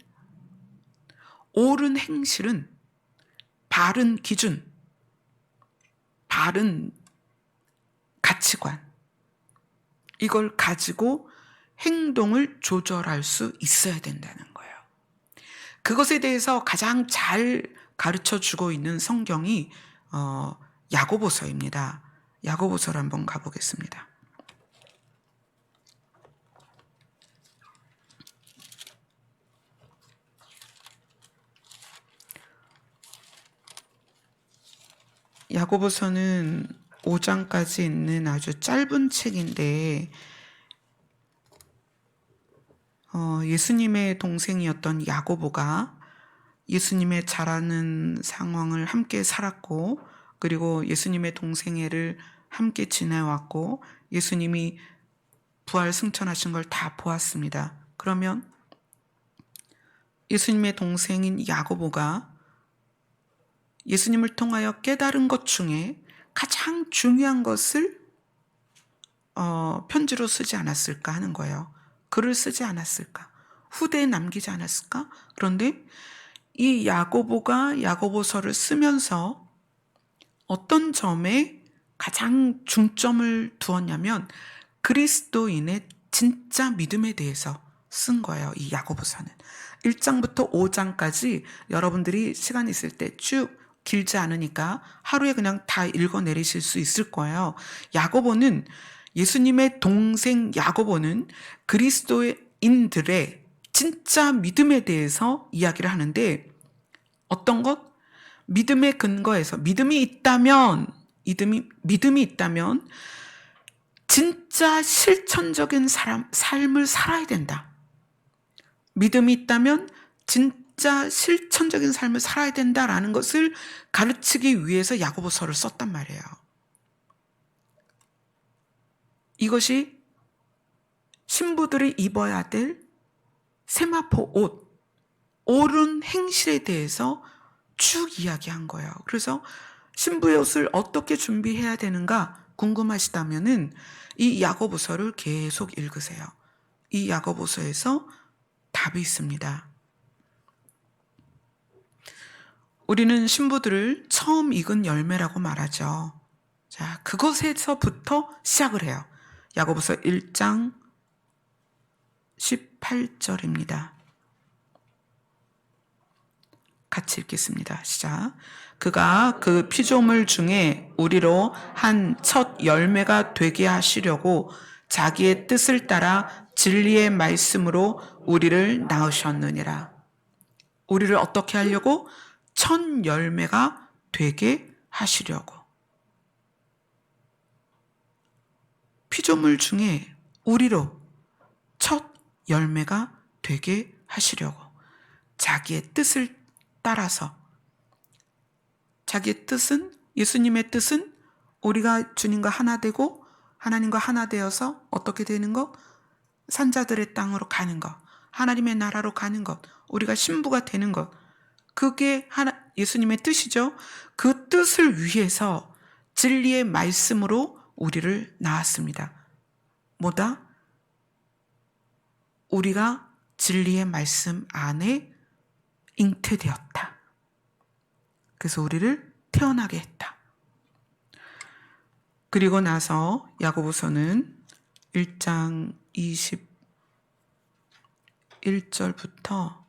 옳은 행실은 바른 기준, 바른 가치관, 이걸 가지고 행동을 조절할 수 있어야 된다는 거예요. 그것에 대해서 가장 잘 가르쳐 주고 있는 성경이 야고보서입니다. 야고보서를 한번 가보겠습니다. 야고보서는 5장까지 있는 아주 짧은 책인데 예수님의 동생이었던 야고보가 예수님의 자라는 상황을 함께 살았고, 그리고 예수님의 동생애를 함께 지내왔고, 예수님이 부활 승천하신 걸 다 보았습니다. 그러면 예수님의 동생인 야고보가 예수님을 통하여 깨달은 것 중에 가장 중요한 것을 편지로 쓰지 않았을까 하는 거예요. 글을 쓰지 않았을까? 후대에 남기지 않았을까? 그런데 이 야고보가 야고보서를 쓰면서 어떤 점에 가장 중점을 두었냐면 그리스도인의 진짜 믿음에 대해서 쓴 거예요. 이 야고보서는 1장부터 5장까지 여러분들이 시간 있을 때 쭉 길지 않으니까 하루에 그냥 다 읽어내리실 수 있을 거예요. 야고보는 예수님의 동생 야고보는 그리스도인들의 진짜 믿음에 대해서 이야기를 하는데 어떤 것? 믿음의 근거에서 믿음이 있다면 진짜 실천적인 삶을 살아야 된다. 믿음이 있다면 진짜 실천적인 삶을 살아야 된다라는 것을 가르치기 위해서 야고보서를 썼단 말이에요. 이것이 신부들이 입어야 될 세마포 옷, 옳은 행실에 대해서 쭉 이야기한 거예요. 그래서 신부의 옷을 어떻게 준비해야 되는가 궁금하시다면은 이 야고보서를 계속 읽으세요. 이 야고보서에서 답이 있습니다. 우리는 신부들을 처음 익은 열매라고 말하죠. 자, 그것에서부터 시작을 해요. 야고보서 1장 18절입니다. 같이 읽겠습니다. 시작. 그가 그 피조물 중에 우리로 한 첫 열매가 되게 하시려고 자기의 뜻을 따라 진리의 말씀으로 우리를 낳으셨느니라. 우리를 어떻게 하려고? 첫 열매가 되게 하시려고. 피조물 중에 우리로 첫 열매가 되게 하시려고. 자기의 뜻을 따라서. 자기의 뜻은, 예수님의 뜻은 우리가 주님과 하나 되고 하나님과 하나 되어서 어떻게 되는 것? 산자들의 땅으로 가는 것, 하나님의 나라로 가는 것, 우리가 신부가 되는 것, 그게 예수님의 뜻이죠. 그 뜻을 위해서 진리의 말씀으로 우리를 낳았습니다. 뭐다? 우리가 진리의 말씀 안에 잉태되었다. 그래서 우리를 태어나게 했다. 그리고 나서 야고보서는 1장 21절부터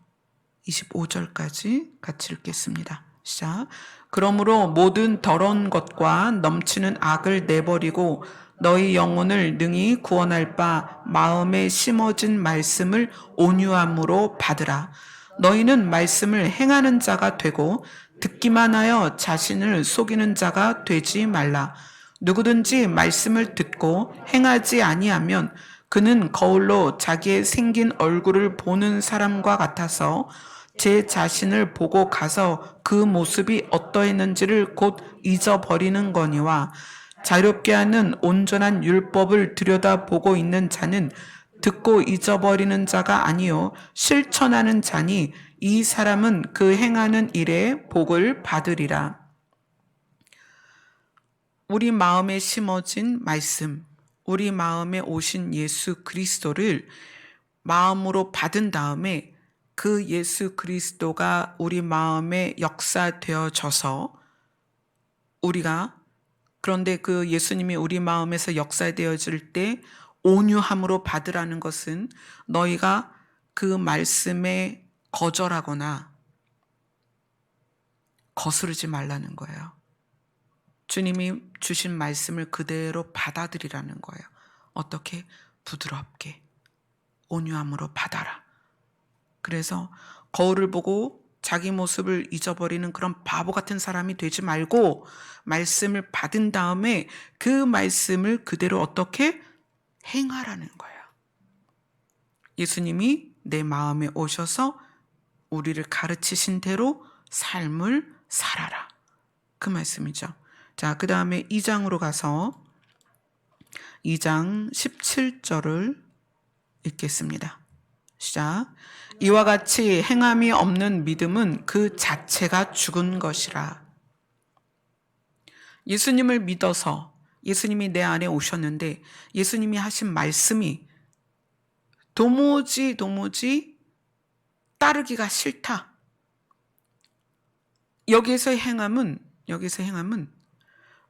25절까지 같이 읽겠습니다. 시작. 그러므로 모든 더러운 것과 넘치는 악을 내버리고 너희 영혼을 능히 구원할 바 마음에 심어진 말씀을 온유함으로 받으라. 너희는 말씀을 행하는 자가 되고 듣기만 하여 자신을 속이는 자가 되지 말라. 누구든지 말씀을 듣고 행하지 아니하면 그는 거울로 자기의 생긴 얼굴을 보는 사람과 같아서 제 자신을 보고 가서 그 모습이 어떠했는지를 곧 잊어버리는 거니와 자유롭게 하는 온전한 율법을 들여다보고 있는 자는 듣고 잊어버리는 자가 아니요 실천하는 자니 이 사람은 그 행하는 일에 복을 받으리라. 우리 마음에 심어진 말씀, 우리 마음에 오신 예수 그리스도를 마음으로 받은 다음에 그 예수 그리스도가 우리 마음에 역사되어져서 우리가 그런데 그 예수님이 우리 마음에서 역사되어질 때 온유함으로 받으라는 것은 너희가 그 말씀에 거절하거나 거스르지 말라는 거예요. 주님이 주신 말씀을 그대로 받아들이라는 거예요. 어떻게? 부드럽게 온유함으로 받아라. 그래서 거울을 보고 자기 모습을 잊어버리는 그런 바보 같은 사람이 되지 말고 말씀을 받은 다음에 그 말씀을 그대로 어떻게? 행하라는 거예요. 예수님이 내 마음에 오셔서 우리를 가르치신 대로 삶을 살아라. 그 말씀이죠. 자, 그 다음에 2장으로 가서 2장 17절을 읽겠습니다. 시작. 이와 같이 행함이 없는 믿음은 그 자체가 죽은 것이라. 예수님을 믿어서 예수님이 내 안에 오셨는데 예수님이 하신 말씀이 도무지 따르기가 싫다. 여기서 행함은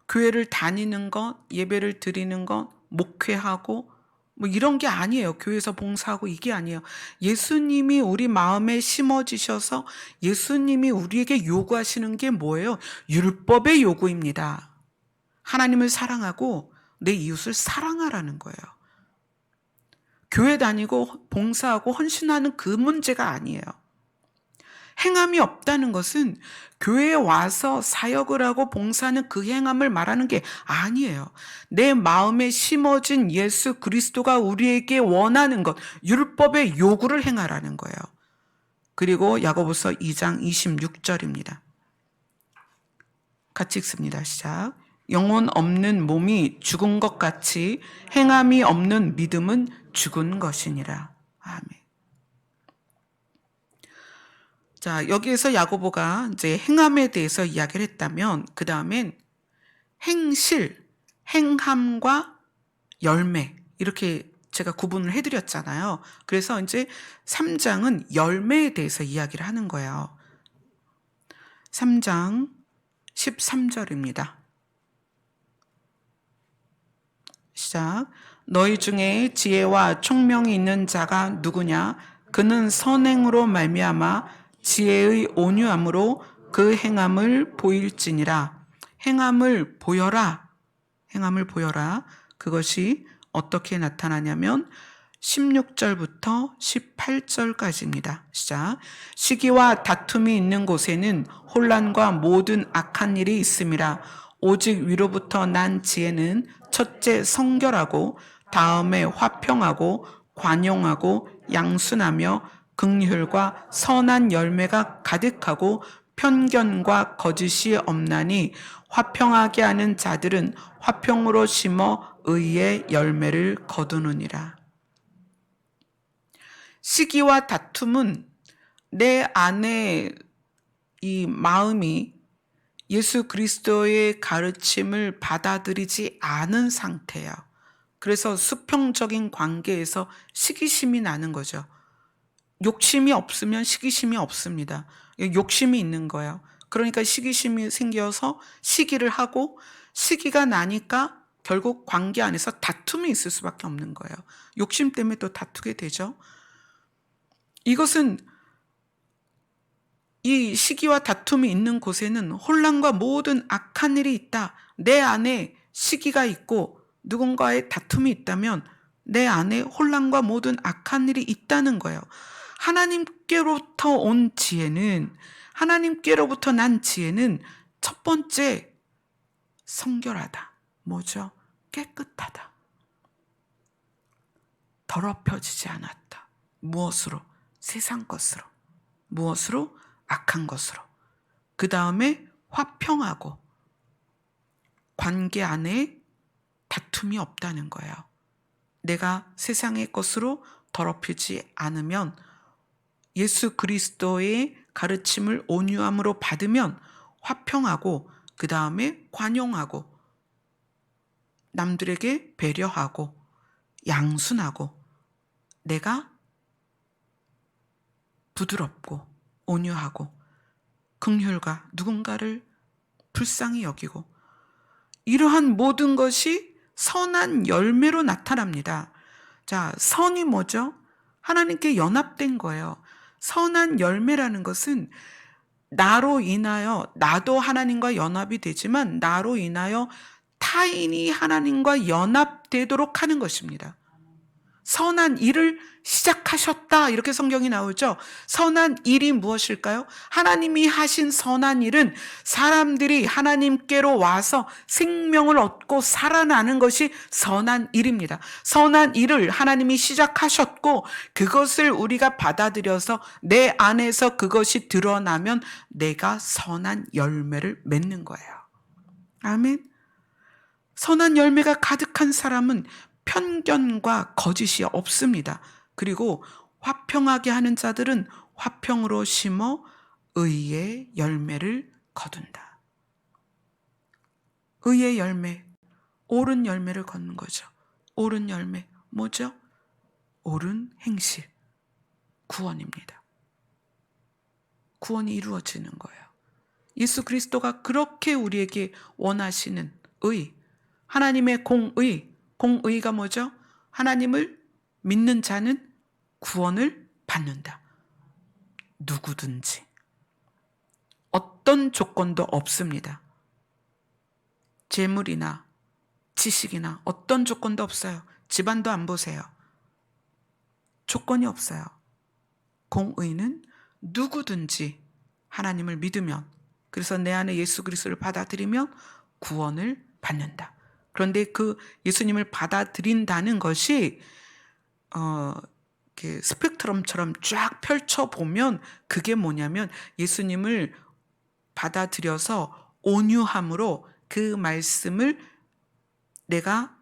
교회를 다니는 것, 예배를 드리는 것, 목회하고 뭐 이런 게 아니에요. 교회에서 봉사하고 이게 아니에요. 예수님이 우리 마음에 심어지셔서 예수님이 우리에게 요구하시는 게 뭐예요? 율법의 요구입니다. 하나님을 사랑하고 내 이웃을 사랑하라는 거예요. 교회 다니고 봉사하고 헌신하는 그 문제가 아니에요. 행함이 없다는 것은 교회에 와서 사역을 하고 봉사하는 그 행함을 말하는 게 아니에요. 내 마음에 심어진 예수 그리스도가 우리에게 원하는 것, 율법의 요구를 행하라는 거예요. 그리고 야고보서 2장 26절입니다. 같이 읽습니다. 시작. 영혼 없는 몸이 죽은 것 같이 행함이 없는 믿음은 죽은 것이니라. 아멘. 자, 여기에서 야고보가 이제 행함에 대해서 이야기를 했다면 그 다음엔 행실, 행함과 열매 이렇게 제가 구분을 해드렸잖아요. 그래서 이제 3장은 열매에 대해서 이야기를 하는 거예요. 3장 13절입니다. 시작. 너희 중에 지혜와 총명이 있는 자가 누구냐? 그는 선행으로 말미암아 지혜의 온유함으로 그 행함을 보일지니라. 행함을 보여라. 행함을 보여라. 그것이 어떻게 나타나냐면 16절부터 18절까지입니다. 시작. 시기와 다툼이 있는 곳에는 혼란과 모든 악한 일이 있음이라. 오직 위로부터 난 지혜는 첫째 성결하고 다음에 화평하고 관용하고 양순하며 긍휼과 선한 열매가 가득하고 편견과 거짓이 없나니 화평하게 하는 자들은 화평으로 심어 의의 열매를 거두느니라. 시기와 다툼은 내 안에 이 마음이 예수 그리스도의 가르침을 받아들이지 않은 상태예요. 그래서 수평적인 관계에서 시기심이 나는 거죠. 욕심이 없으면 시기심이 없습니다. 욕심이 있는 거예요. 그러니까 시기심이 생겨서 시기를 하고 시기가 나니까 결국 관계 안에서 다툼이 있을 수밖에 없는 거예요. 욕심 때문에 또 다투게 되죠. 이것은 이 시기와 다툼이 있는 곳에는 혼란과 모든 악한 일이 있다. 내 안에 시기가 있고 누군가의 다툼이 있다면 내 안에 혼란과 모든 악한 일이 있다는 거예요. 하나님께로부터 온 지혜는, 하나님께로부터 난 지혜는 첫 번째 성결하다. 뭐죠? 깨끗하다. 더럽혀지지 않았다. 무엇으로? 세상 것으로. 무엇으로? 악한 것으로. 그 다음에 화평하고 관계 안에 다툼이 없다는 거예요. 내가 세상의 것으로 더럽히지 않으면 예수 그리스도의 가르침을 온유함으로 받으면 화평하고 그 다음에 관용하고 남들에게 배려하고 양순하고 내가 부드럽고 온유하고 긍휼과 누군가를 불쌍히 여기고 이러한 모든 것이 선한 열매로 나타납니다. 자, 선이 뭐죠? 하나님께 연합된 거예요. 선한 열매라는 것은 나로 인하여 나도 하나님과 연합이 되지만 나로 인하여 타인이 하나님과 연합되도록 하는 것입니다. 선한 일을 시작하셨다 이렇게 성경이 나오죠. 선한 일이 무엇일까요? 하나님이 하신 선한 일은 사람들이 하나님께로 와서 생명을 얻고 살아나는 것이 선한 일입니다. 선한 일을 하나님이 시작하셨고 그것을 우리가 받아들여서 내 안에서 그것이 드러나면 내가 선한 열매를 맺는 거예요. 아멘. 선한 열매가 가득한 사람은 편견과 거짓이 없습니다. 그리고 화평하게 하는 자들은 화평으로 심어 의의 열매를 거둔다. 의의 열매, 옳은 열매를 걷는 거죠. 옳은 열매, 뭐죠? 옳은 행실, 구원입니다. 구원이 이루어지는 거예요. 예수 그리스도가 그렇게 우리에게 원하시는 의, 하나님의 공의가 뭐죠? 하나님을 믿는 자는 구원을 받는다. 누구든지. 어떤 조건도 없습니다. 재물이나 지식이나 어떤 조건도 없어요. 집안도 안 보세요. 조건이 없어요. 공의는 누구든지 하나님을 믿으면, 그래서 내 안에 예수 그리스도를 받아들이면 구원을 받는다. 그런데 그 예수님을 받아들인다는 것이 이렇게 스펙트럼처럼 쫙 펼쳐보면 그게 뭐냐면, 예수님을 받아들여서 온유함으로 그 말씀을 내가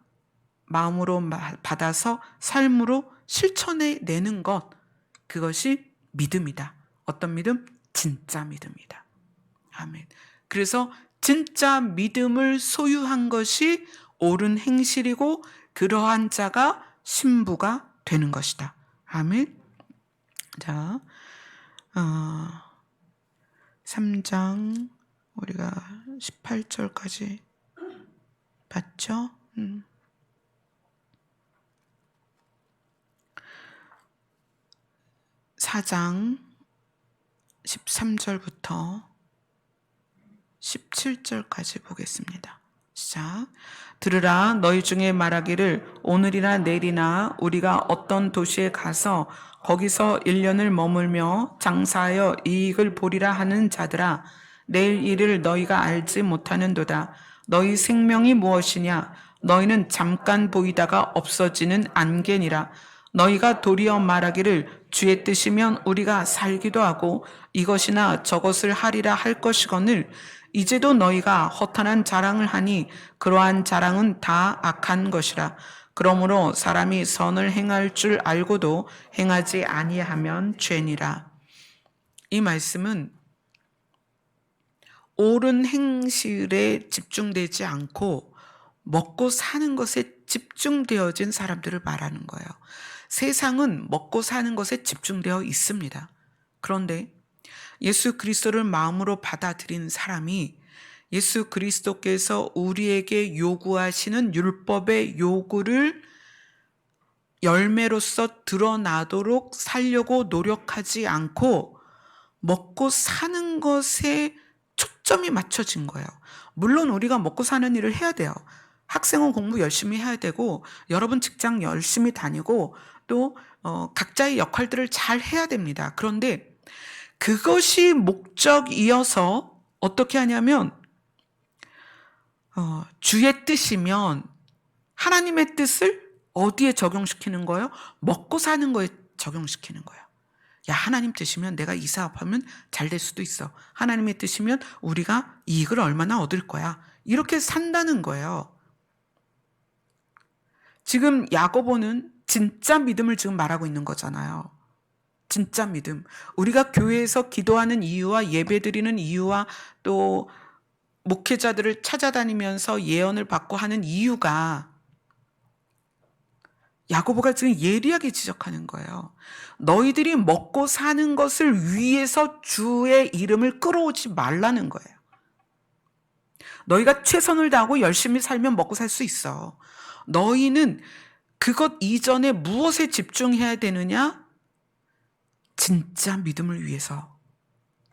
마음으로 받아서 삶으로 실천해 내는 것, 그것이 믿음이다. 어떤 믿음? 진짜 믿음이다. 아멘. 그래서 진짜 믿음을 소유한 것이 옳은 행실이고 그러한 자가 신부가 되는 것이다. 아멘. 자, 3장 우리가 18절까지 봤죠? 4장 13절부터 17절까지 보겠습니다. 시작. 들으라, 너희 중에 말하기를 오늘이나 내일이나 우리가 어떤 도시에 가서 거기서 1년을 머물며 장사하여 이익을 보리라 하는 자들아, 내일 일을 너희가 알지 못하는도다. 너희 생명이 무엇이냐? 너희는 잠깐 보이다가 없어지는 안개니라. 너희가 도리어 말하기를 주의 뜻이면 우리가 살기도 하고 이것이나 저것을 하리라 할 것이거늘 이제도 너희가 허탄한 자랑을 하니 그러한 자랑은 다 악한 것이라. 그러므로 사람이 선을 행할 줄 알고도 행하지 아니하면 죄니라. 이 말씀은 옳은 행실에 집중되지 않고 먹고 사는 것에 집중되어진 사람들을 말하는 거예요. 세상은 먹고 사는 것에 집중되어 있습니다. 그런데 예수 그리스도를 마음으로 받아들인 사람이 예수 그리스도께서 우리에게 요구하시는 율법의 요구를 열매로서 드러나도록 살려고 노력하지 않고 먹고 사는 것에 초점이 맞춰진 거예요. 물론 우리가 먹고 사는 일을 해야 돼요. 학생은 공부 열심히 해야 되고, 여러분 직장 열심히 다니고, 또 각자의 역할들을 잘 해야 됩니다. 그런데 그것이 목적이어서 어떻게 하냐면, 주의 뜻이면 하나님의 뜻을 어디에 적용시키는 거예요? 먹고 사는 거에 적용시키는 거예요. 야, 하나님 뜻이면 내가 이 사업하면 잘 될 수도 있어. 하나님의 뜻이면 우리가 이익을 얼마나 얻을 거야. 이렇게 산다는 거예요. 지금 야고보는 진짜 믿음을 지금 말하고 있는 거잖아요. 진짜 믿음. 우리가 교회에서 기도하는 이유와 예배드리는 이유와 또 목회자들을 찾아다니면서 예언을 받고 하는 이유가 야고보가 지금 예리하게 지적하는 거예요. 너희들이 먹고 사는 것을 위해서 주의 이름을 끌어오지 말라는 거예요. 너희가 최선을 다하고 열심히 살면 먹고 살 수 있어. 너희는 그것 이전에 무엇에 집중해야 되느냐? 진짜 믿음을 위해서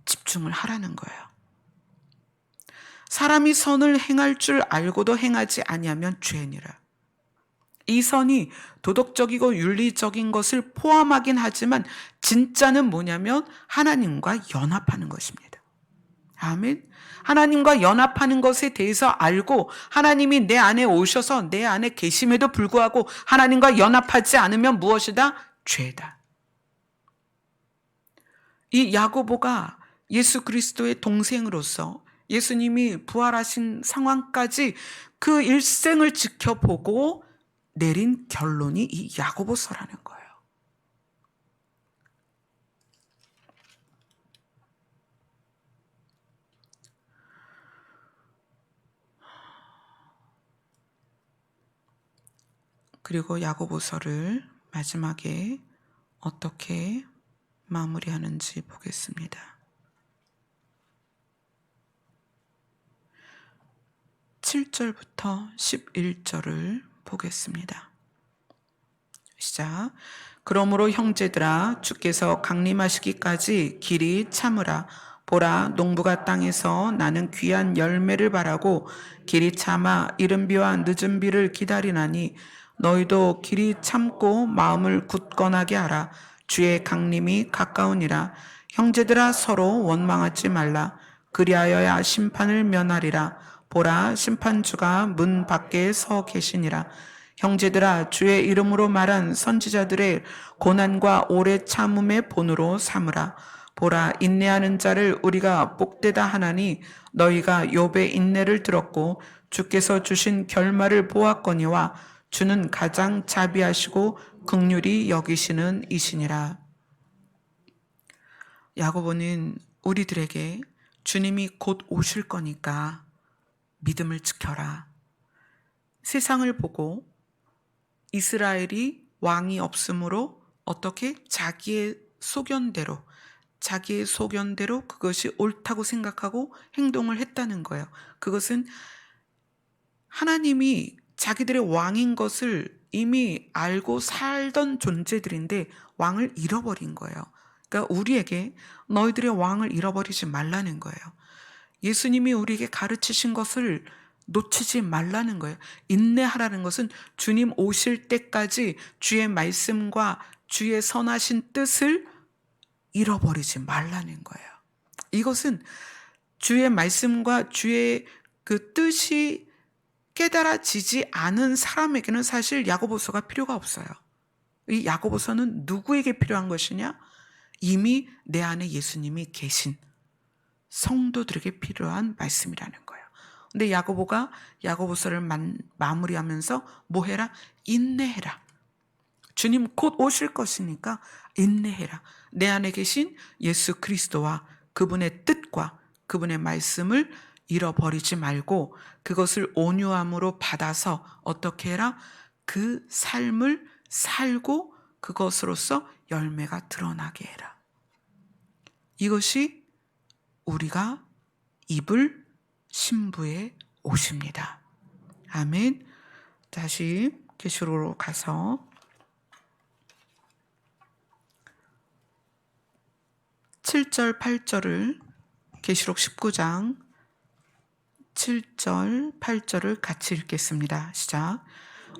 집중을 하라는 거예요. 사람이 선을 행할 줄 알고도 행하지 아니하면 죄니라. 이 선이 도덕적이고 윤리적인 것을 포함하긴 하지만 진짜는 뭐냐면 하나님과 연합하는 것입니다. 아멘. 하나님과 연합하는 것에 대해서 알고 하나님이 내 안에 오셔서 내 안에 계심에도 불구하고 하나님과 연합하지 않으면 무엇이다? 죄다. 이 야고보가 예수 그리스도의 동생으로서 예수님이 부활하신 상황까지 그 일생을 지켜보고 내린 결론이 이 야고보서라는 거예요. 그리고 야고보서를 마지막에 어떻게 마무리하는지 보겠습니다. 7절부터 11절을 보겠습니다. 시작. 그러므로 형제들아, 주께서 강림하시기까지 길이 참으라. 보라, 농부가 땅에서 나는 귀한 열매를 바라고 길이 참아 이른 비와 늦은 비를 기다리나니, 너희도 길이 참고 마음을 굳건하게 하라. 주의 강림이 가까우니라. 형제들아, 서로 원망하지 말라. 그리하여야 심판을 면하리라. 보라, 심판주가 문 밖에 서 계시니라. 형제들아, 주의 이름으로 말한 선지자들의 고난과 오래 참음의 본으로 삼으라. 보라, 인내하는 자를 우리가 복되다 하나니, 너희가 욥의 인내를 들었고 주께서 주신 결말을 보았거니와, 주는 가장 자비하시고 긍휼히 여기시는 이시니라. 야고보는 우리들에게 주님이 곧 오실 거니까 믿음을 지켜라. 세상을 보고 이스라엘이 왕이 없으므로 어떻게 자기의 소견대로 그것이 옳다고 생각하고 행동을 했다는 거예요. 그것은 하나님이 자기들의 왕인 것을 이미 알고 살던 존재들인데 왕을 잃어버린 거예요. 그러니까 우리에게 너희들의 왕을 잃어버리지 말라는 거예요. 예수님이 우리에게 가르치신 것을 놓치지 말라는 거예요. 인내하라는 것은 주님 오실 때까지 주의 말씀과 주의 선하신 뜻을 잃어버리지 말라는 거예요. 이것은 주의 말씀과 주의 그 뜻이 깨달아지지 않은 사람에게는 사실 야고보서가 필요가 없어요. 이 야고보서는 누구에게 필요한 것이냐? 이미 내 안에 예수님이 계신 성도들에게 필요한 말씀이라는 거예요. 근데 야고보가 야고보서를 마무리하면서 뭐 해라? 인내해라. 주님 곧 오실 것이니까 인내해라. 내 안에 계신 예수 그리스도와 그분의 뜻과 그분의 말씀을 잃어버리지 말고 그것을 온유함으로 받아서 어떻게 해라? 그 삶을 살고 그것으로서 열매가 드러나게 해라. 이것이 우리가 입을 신부의 옷입니다. 아멘. 다시 계시록으로 가서 7절 8절을 계시록 19장 7절 8절을 같이 읽겠습니다. 시작.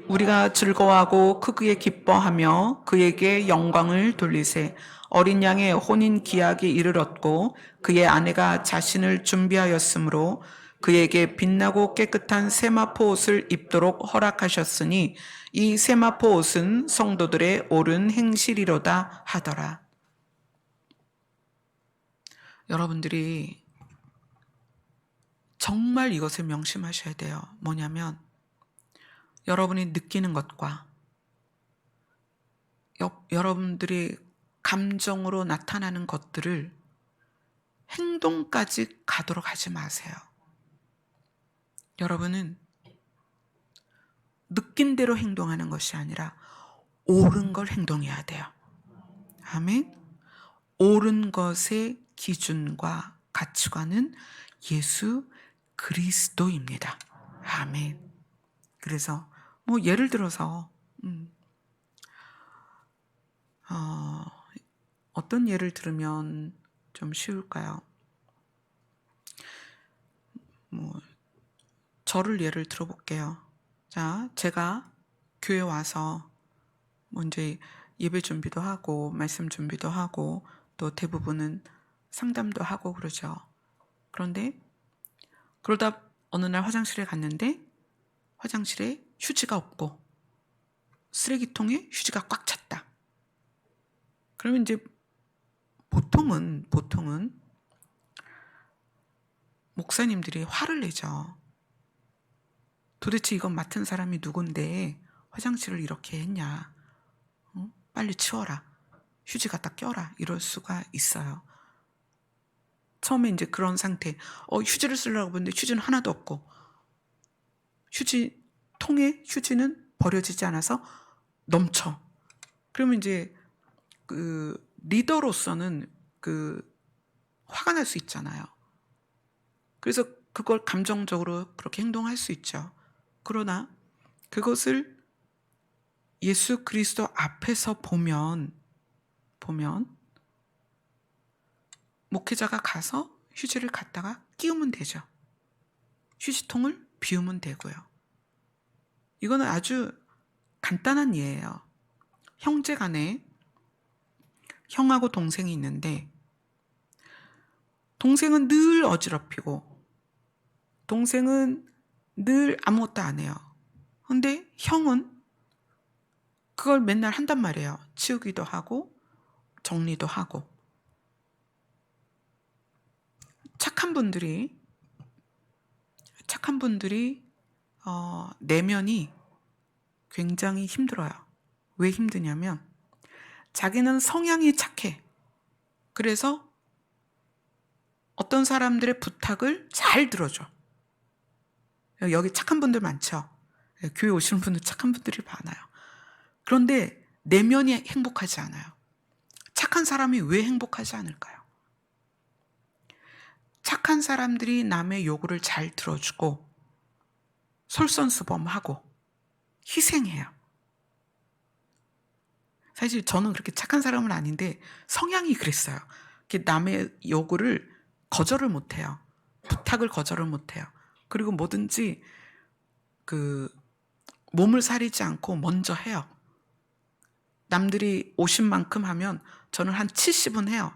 우리가 즐거워하고 크게 기뻐하며 그에게 영광을 돌리세. 어린 양의 혼인 기약이 이르렀고 그의 아내가 자신을 준비하였으므로 그에게 빛나고 깨끗한 세마포 옷을 입도록 허락하셨으니 이 세마포 옷은 성도들의 옳은 행실이로다 하더라. 여러분들이 정말 이것을 명심하셔야 돼요. 뭐냐면 여러분이 느끼는 것과 여러분들이 감정으로 나타나는 것들을 행동까지 가도록 하지 마세요. 여러분은 느낀 대로 행동하는 것이 아니라 옳은 걸 행동해야 돼요. 아멘. 옳은 것의 기준과 가치관은 예수 그리스도입니다. 아멘. 그래서 뭐 예를 들어서 어떤 예를 들으면 좀 쉬울까요? 저를 예를 들어볼게요. 자, 제가 교회 와서 이제 예배 준비도 하고 말씀 준비도 하고 또 대부분은 상담도 하고 그러죠. 그런데 그러다 어느 날 화장실에 갔는데 화장실에 휴지가 없고 쓰레기통에 휴지가 꽉 찼다. 그러면 이제 보통은 목사님들이 화를 내죠. 도대체 이건 맡은 사람이 누군데 화장실을 이렇게 했냐. 빨리 치워라. 휴지 갖다 껴라. 이럴 수가 있어요. 처음에 이제 그런 상태. 휴지를 쓰려고 보는데 휴지는 하나도 없고 휴지통에 휴지는 버려지지 않아서 넘쳐. 그러면 이제 그 리더로서는 그 화가 날 수 있잖아요. 그래서 그걸 감정적으로 그렇게 행동할 수 있죠. 그러나 그것을 예수 그리스도 앞에서 보면 목회자가 가서 휴지를 갖다가 끼우면 되죠. 휴지통을 비우면 되고요. 이거는 아주 간단한 예예요. 형제 간에 형하고 동생이 있는데 동생은 늘 어지럽히고 동생은 늘 아무것도 안 해요. 근데 형은 그걸 맨날 한단 말이에요. 치우기도 하고 정리도 하고. 착한 분들이 내면이 굉장히 힘들어요. 왜 힘드냐면 자기는 성향이 착해. 그래서 어떤 사람들의 부탁을 잘 들어줘. 여기 착한 분들 많죠? 교회 오시는 분들 착한 분들이 많아요. 그런데 내면이 행복하지 않아요. 착한 사람이 왜 행복하지 않을까요? 착한 사람들이 남의 요구를 잘 들어주고 솔선수범하고 희생해요. 사실 저는 그렇게 착한 사람은 아닌데 성향이 그랬어요. 남의 요구를 거절을 못해요. 부탁을 거절을 못해요. 그리고 뭐든지 몸을 사리지 않고 먼저 해요. 남들이 50만큼 하면 저는 한 70은 해요.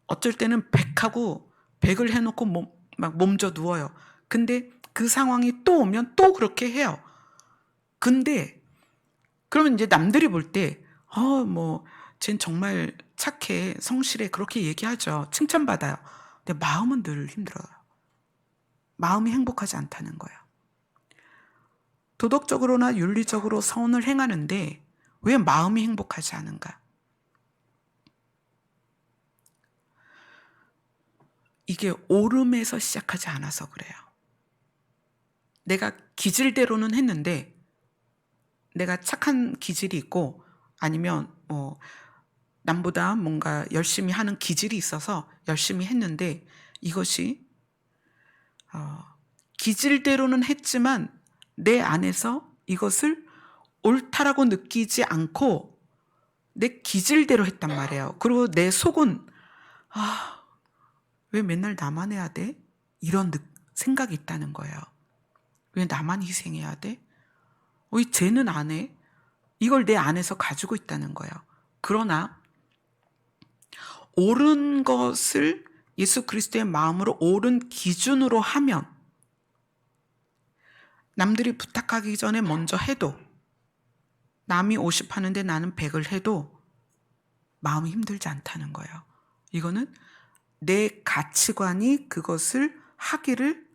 어쩔 때는 100하고 100을 해놓고 막 몸져 누워요. 근데 그 상황이 또 오면 또 그렇게 해요. 근데 그러면 이제 남들이 볼 때 쟨 정말 착해, 성실해 그렇게 얘기하죠. 칭찬받아요. 근데 마음은 늘 힘들어요. 마음이 행복하지 않다는 거예요. 도덕적으로나 윤리적으로 선을 행하는데 왜 마음이 행복하지 않은가? 이게 옳음에서 시작하지 않아서 그래요. 내가 기질대로는 했는데 내가 착한 기질이 있고 아니면 남보다 뭔가 열심히 하는 기질이 있어서 열심히 했는데 이것이 기질대로는 했지만 내 안에서 이것을 옳다라고 느끼지 않고 내 기질대로 했단 말이에요. 그리고 내 속은 왜 맨날 나만 해야 돼? 이런 생각이 있다는 거예요. 왜 나만 희생해야 돼? 왜 쟤는 안 해? 이걸 내 안에서 가지고 있다는 거예요. 그러나 옳은 것을 예수 그리스도의 마음으로 옳은 기준으로 하면 남들이 부탁하기 전에 먼저 해도 남이 50 하는데 나는 100을 해도 마음이 힘들지 않다는 거예요. 이거는 내 가치관이 그것을 하기를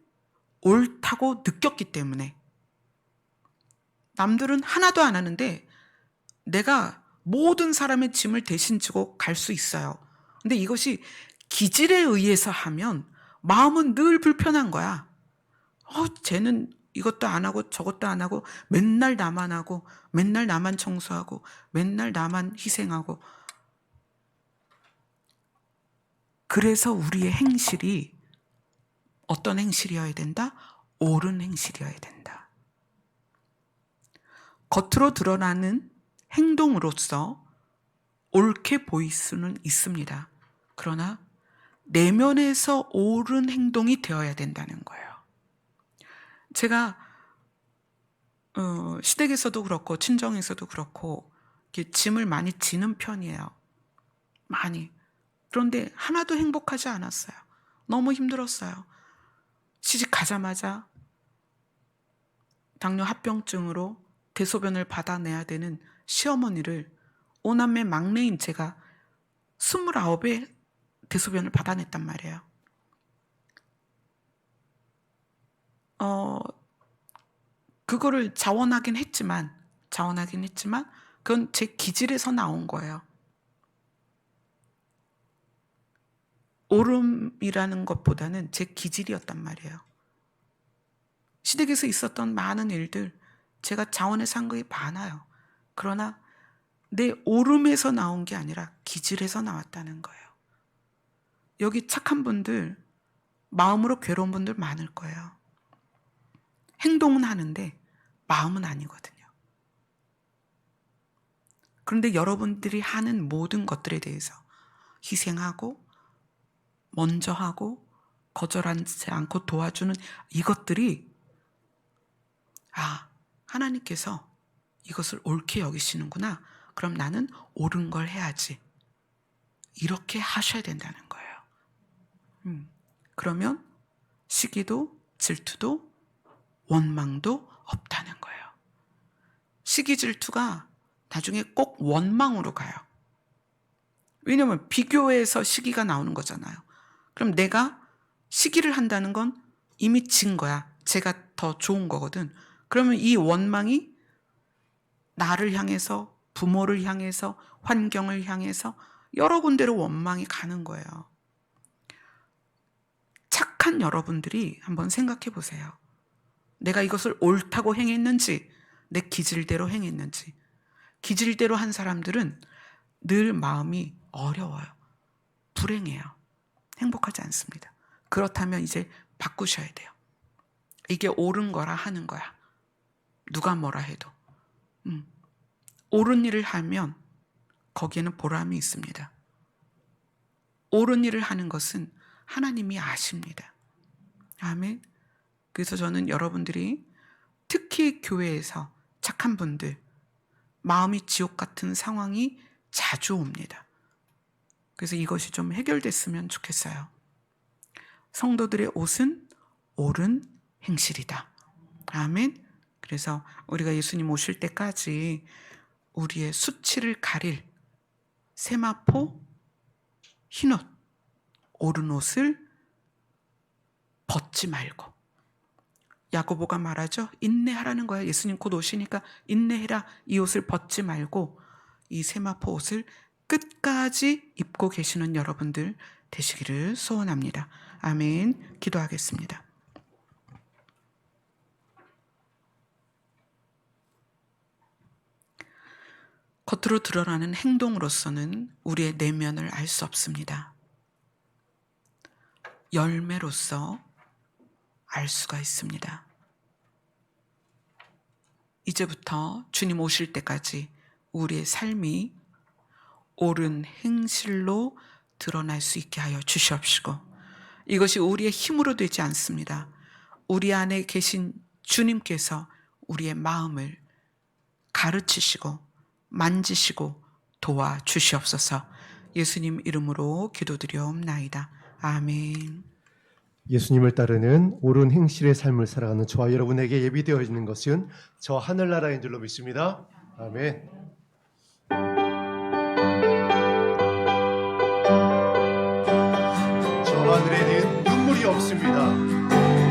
옳다고 느꼈기 때문에 남들은 하나도 안 하는데 내가 모든 사람의 짐을 대신 지고 갈 수 있어요. 근데 이것이 기질에 의해서 하면 마음은 늘 불편한 거야. 쟤는 이것도 안 하고 저것도 안 하고 맨날 나만 하고 맨날 나만 청소하고 맨날 나만 희생하고. 그래서 우리의 행실이 어떤 행실이어야 된다? 옳은 행실이어야 된다. 겉으로 드러나는 행동으로서 옳게 보일 수는 있습니다. 그러나 내면에서 옳은 행동이 되어야 된다는 거예요. 제가 시댁에서도 그렇고 친정에서도 그렇고 이렇게 짐을 많이 지는 편이에요. 많이. 그런데 하나도 행복하지 않았어요. 너무 힘들었어요. 시집 가자마자 당뇨 합병증으로 대소변을 받아내야 되는 시어머니를 오남매 막내인 제가 29에 대소변을 받아냈단 말이에요. 그거를 자원하긴 했지만 그건 제 기질에서 나온 거예요. 옳음이라는 것보다는 제 기질이었단 말이에요. 시댁에서 있었던 많은 일들 제가 자원해서 한 게 많아요. 그러나 내 옳음에서 나온 게 아니라 기질에서 나왔다는 거예요. 여기 착한 분들 마음으로 괴로운 분들 많을 거예요. 행동은 하는데 마음은 아니거든요. 그런데 여러분들이 하는 모든 것들에 대해서 희생하고 먼저 하고 거절하지 않고 도와주는 이것들이 하나님께서 이것을 옳게 여기시는구나. 그럼 나는 옳은 걸 해야지. 이렇게 하셔야 된다는 거예요. 그러면 시기도 질투도 원망도 없다는 거예요. 시기 질투가 나중에 꼭 원망으로 가요. 왜냐하면 비교해서 시기가 나오는 거잖아요. 그럼 내가 시기를 한다는 건 이미 진 거야. 제가 더 좋은 거거든. 그러면 이 원망이 나를 향해서, 부모를 향해서, 환경을 향해서 여러 군데로 원망이 가는 거예요. 착한 여러분들이 한번 생각해 보세요. 내가 이것을 옳다고 행했는지, 내 기질대로 행했는지. 기질대로 한 사람들은 늘 마음이 어려워요. 불행해요. 행복하지 않습니다. 그렇다면 이제 바꾸셔야 돼요. 이게 옳은 거라 하는 거야. 누가 뭐라 해도. 옳은 일을 하면 거기에는 보람이 있습니다. 옳은 일을 하는 것은 하나님이 아십니다. 아멘. 그래서 저는 여러분들이 특히 교회에서 착한 분들, 마음이 지옥 같은 상황이 자주 옵니다. 그래서 이것이 좀 해결됐으면 좋겠어요. 성도들의 옷은 옳은 행실이다. 아멘. 그래서 우리가 예수님 오실 때까지 우리의 수치를 가릴 세마포, 흰옷, 옳은 옷을 벗지 말고, 야고보가 말하죠. 인내하라는 거야. 예수님 곧 오시니까 인내해라. 이 옷을 벗지 말고 이 세마포 옷을 끝까지 입고 계시는 여러분들 되시기를 소원합니다. 아멘. 기도하겠습니다. 겉으로 드러나는 행동으로서는 우리의 내면을 알 수 없습니다. 열매로서 알 수가 있습니다. 이제부터 주님 오실 때까지 우리의 삶이 옳은 행실로 드러날 수 있게 하여 주시옵시고, 이것이 우리의 힘으로 되지 않습니다. 우리 안에 계신 주님께서 우리의 마음을 가르치시고 만지시고 도와주시옵소서. 예수님 이름으로 기도드리옵나이다. 아멘. 예수님을 따르는 옳은 행실의 삶을 살아가는 저와 여러분에게 예비되어 있는 것은 저 하늘나라인 줄로 믿습니다. 아멘. 저 하늘에는 눈물이 없습니다.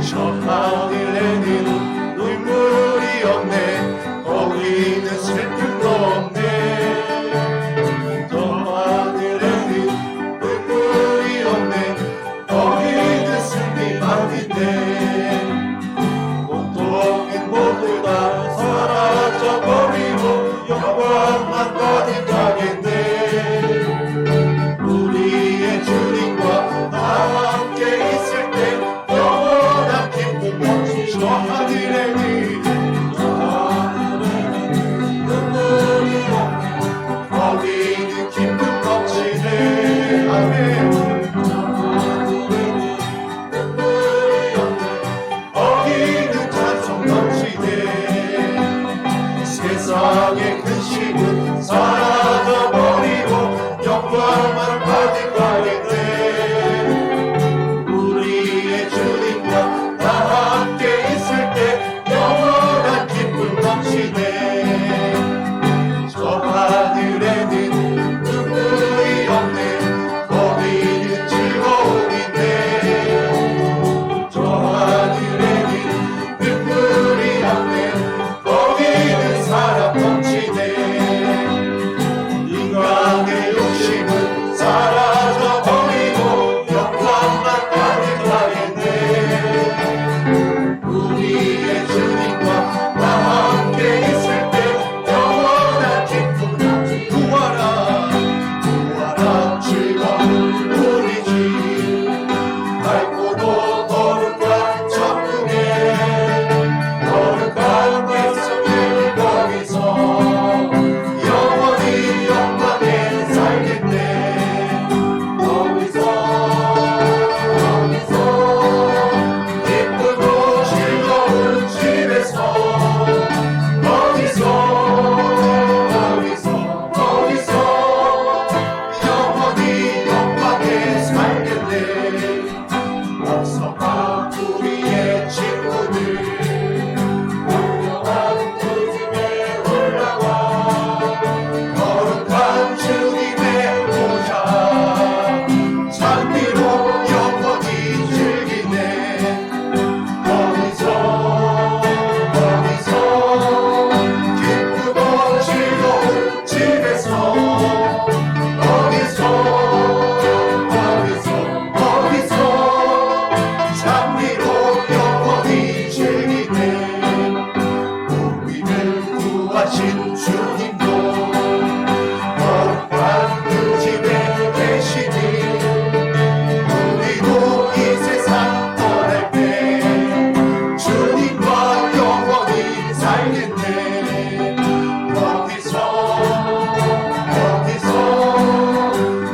저 하늘에는 눈물이 없네. 거기는 슬픔도 없네. 저 하늘에는 눈물이 없네. 거기는 슬픔이 있네. 고통은 모두 다 사라져버리고 영광만 가득하겠네. 우리의 주님과 함께 있을 때 영원한 기쁨 넘치죠. 저 하늘에는 눈물이 없네. 거기는 기쁨 넘치네. 아멘. 눈물이 없네. 거기는 찬송 넘치네. 세상의 근심은 사라져버리고 영광만 가득하겠네. 우리의 주님과 다 함께 있을 때 영원한 기쁨 넘치네. 저 하늘에는 눈물이 없네. 거기는 즐거움인데. 저 하늘에는 눈물이 없네. 거기는 사랑 인도하신 주님도 거룩한 그 집에 계시니 우리도 이 세상 떠날 때 주님과 영원히 살겠네. 거기서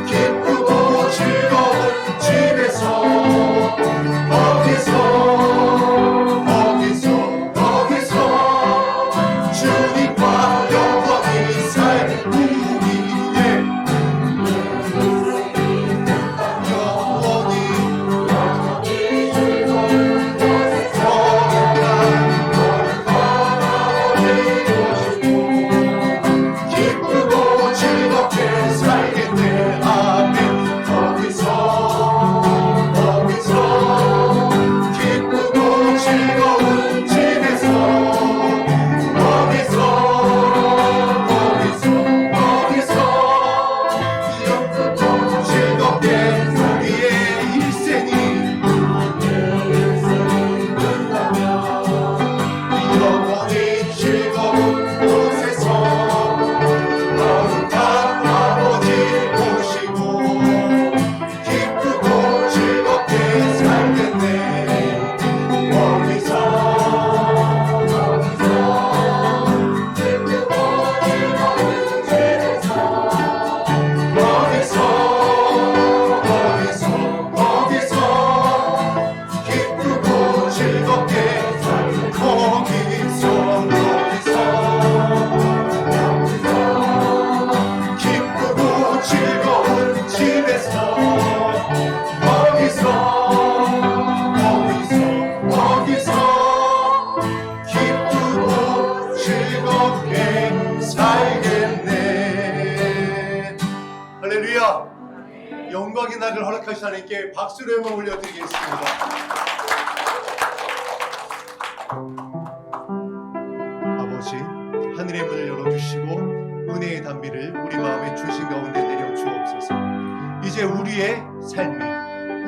기쁘고 즐거운 집에서 거기서 주님과 영원히 살 우리의 기쁘고 즐겁게 살겠네. 아멘. 거기서 기쁘고 즐거운 집에서 영원히 즐겁게 우리의 일생이 영원히 즐거운 곳에서 거룩한 아버지 모시고 기쁘고 즐겁게 살겠네. 거기서 기쁘고 즐겁게 기쁘고 즐거운 집에서 거기서 기쁘고 즐겁게 살겠네. 할렐루야. 영광의 날을 허락하신 하나님께 박수로 한번 올려드리겠습니다. 아버지, 하늘의 문을 열어주시고 은혜의 단비를 우리 마음에 주신 가운데 내려 주옵소서. 이제 우리의 삶이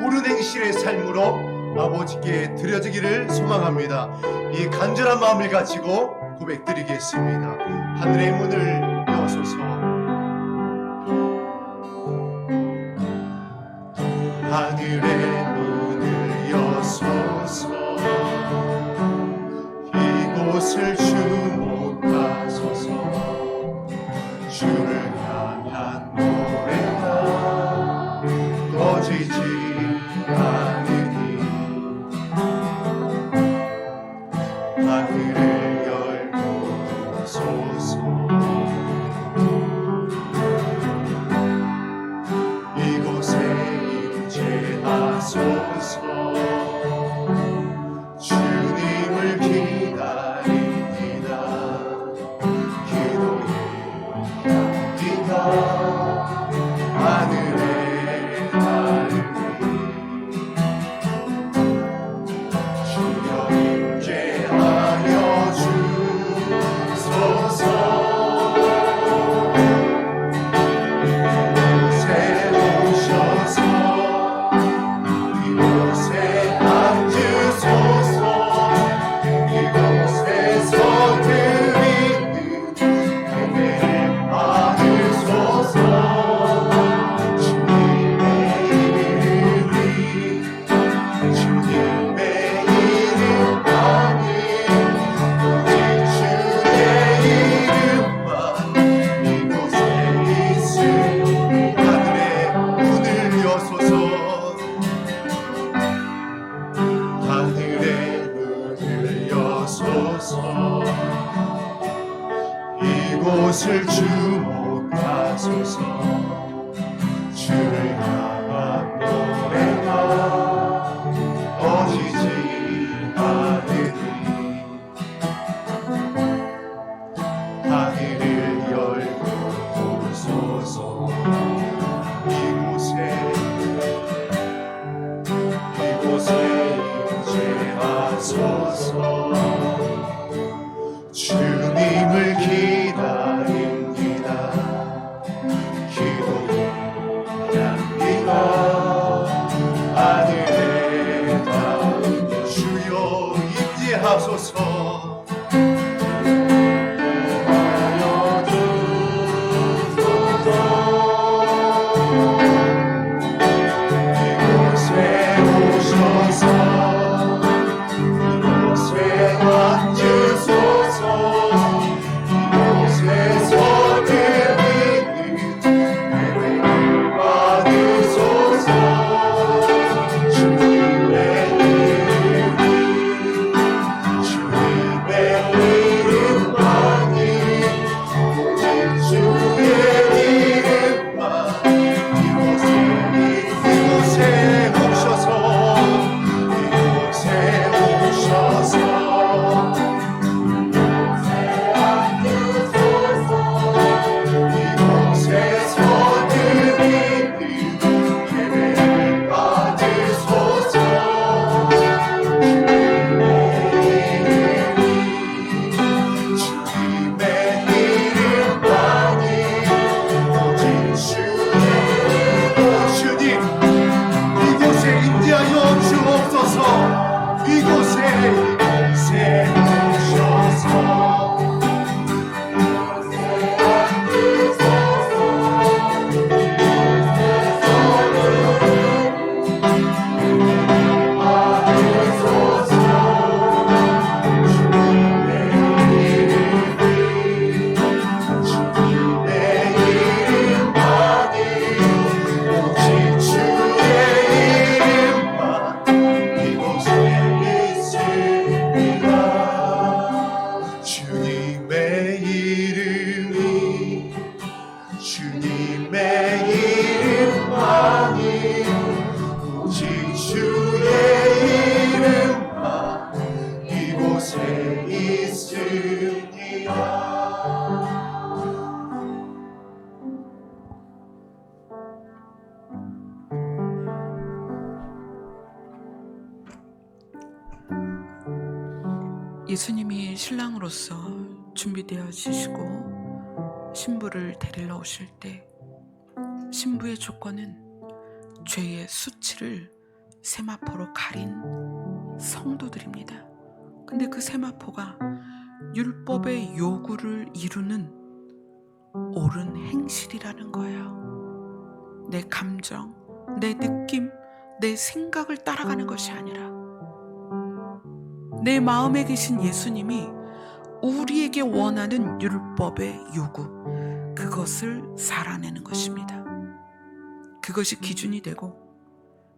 옳은 행실의 삶으로 아버지께 드려지기를 소망합니다. 이 간절한 마음을 가지고 고백드리겠습니다. 하늘의 문을 여소서. 하늘의 문을 여소서. 이곳을 주목하소서. 주를 향한 노래가 꺼지지 않으니 하늘을 열고 소서. 이곳에 임재하소서. 주님을 기다립니다. 기도의 향기가 하늘에 닿으니 주여 임재하여 주소서. 이곳에 오셔서 이곳에 앉으소서. 이곳에서 드리는 예배를 받으소서. 주님의 이름만이 오직 주의 이름만 이곳에 있으니 하늘의 문을 여소서. 하늘의 문을 여소서. 이곳을 주목하소서. 주를 향한 노래가 꺼지지 않으니 하늘을 열고 오소서. 이곳에 임재하소서. 주님을 기다립니다. 기도의 향기가 예수님이 신랑으로서 준비되어지시고 신부를 데리러 오실 때 신부의 조건은 죄의 수치를 세마포로 가린 성도들입니다. 근데 그 세마포가 율법의 요구를 이루는 옳은 행실이라는 거예요. 내 감정, 내 느낌, 내 생각을 따라가는 것이 아니라 내 마음에 계신 예수님이 우리에게 원하는 율법의 요구, 그것을 살아내는 것입니다. 그것이 기준이 되고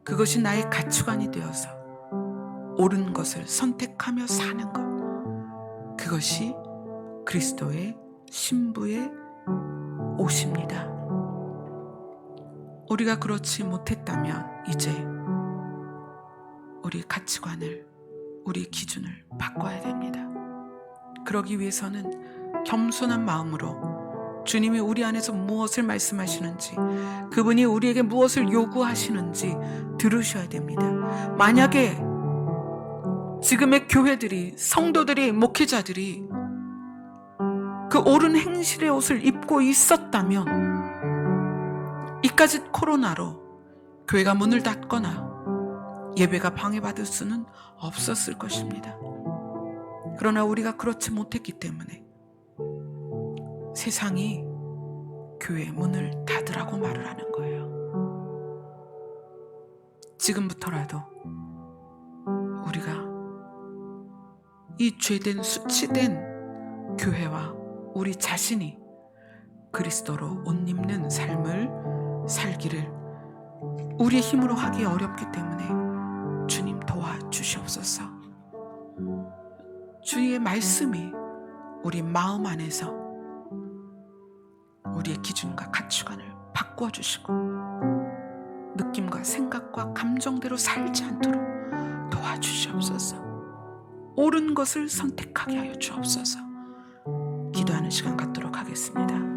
그것이 나의 가치관이 되어서 옳은 것을 선택하며 사는 것, 그것이 그리스도의 신부의 옷입니다. 우리가 그렇지 못했다면 이제 우리 가치관을, 우리 기준을 바꿔야 됩니다. 그러기 위해서는 겸손한 마음으로 주님이 우리 안에서 무엇을 말씀하시는지, 그분이 우리에게 무엇을 요구하시는지 들으셔야 됩니다. 만약에 지금의 교회들이, 성도들이, 목회자들이 그 옳은 행실의 옷을 입고 있었다면 이까짓 코로나로 교회가 문을 닫거나 예배가 방해받을 수는 없었을 것입니다. 그러나 우리가 그렇지 못했기 때문에 세상이 교회 문을 닫으라고 말을 하는 거예요. 지금부터라도 우리가 이 죄된, 수치된 교회와 우리 자신이 그리스도로 옷 입는 삶을 살기를 우리의 힘으로 하기 어렵기 때문에 주님 도와주시옵소서. 주의 말씀이 우리 마음 안에서 우리의 기준과 가치관을 바꿔주시고 느낌과 생각과 감정대로 살지 않도록 도와주시옵소서. 옳은 것을 선택하게 하여 주옵소서. 기도하는 시간 갖도록 하겠습니다.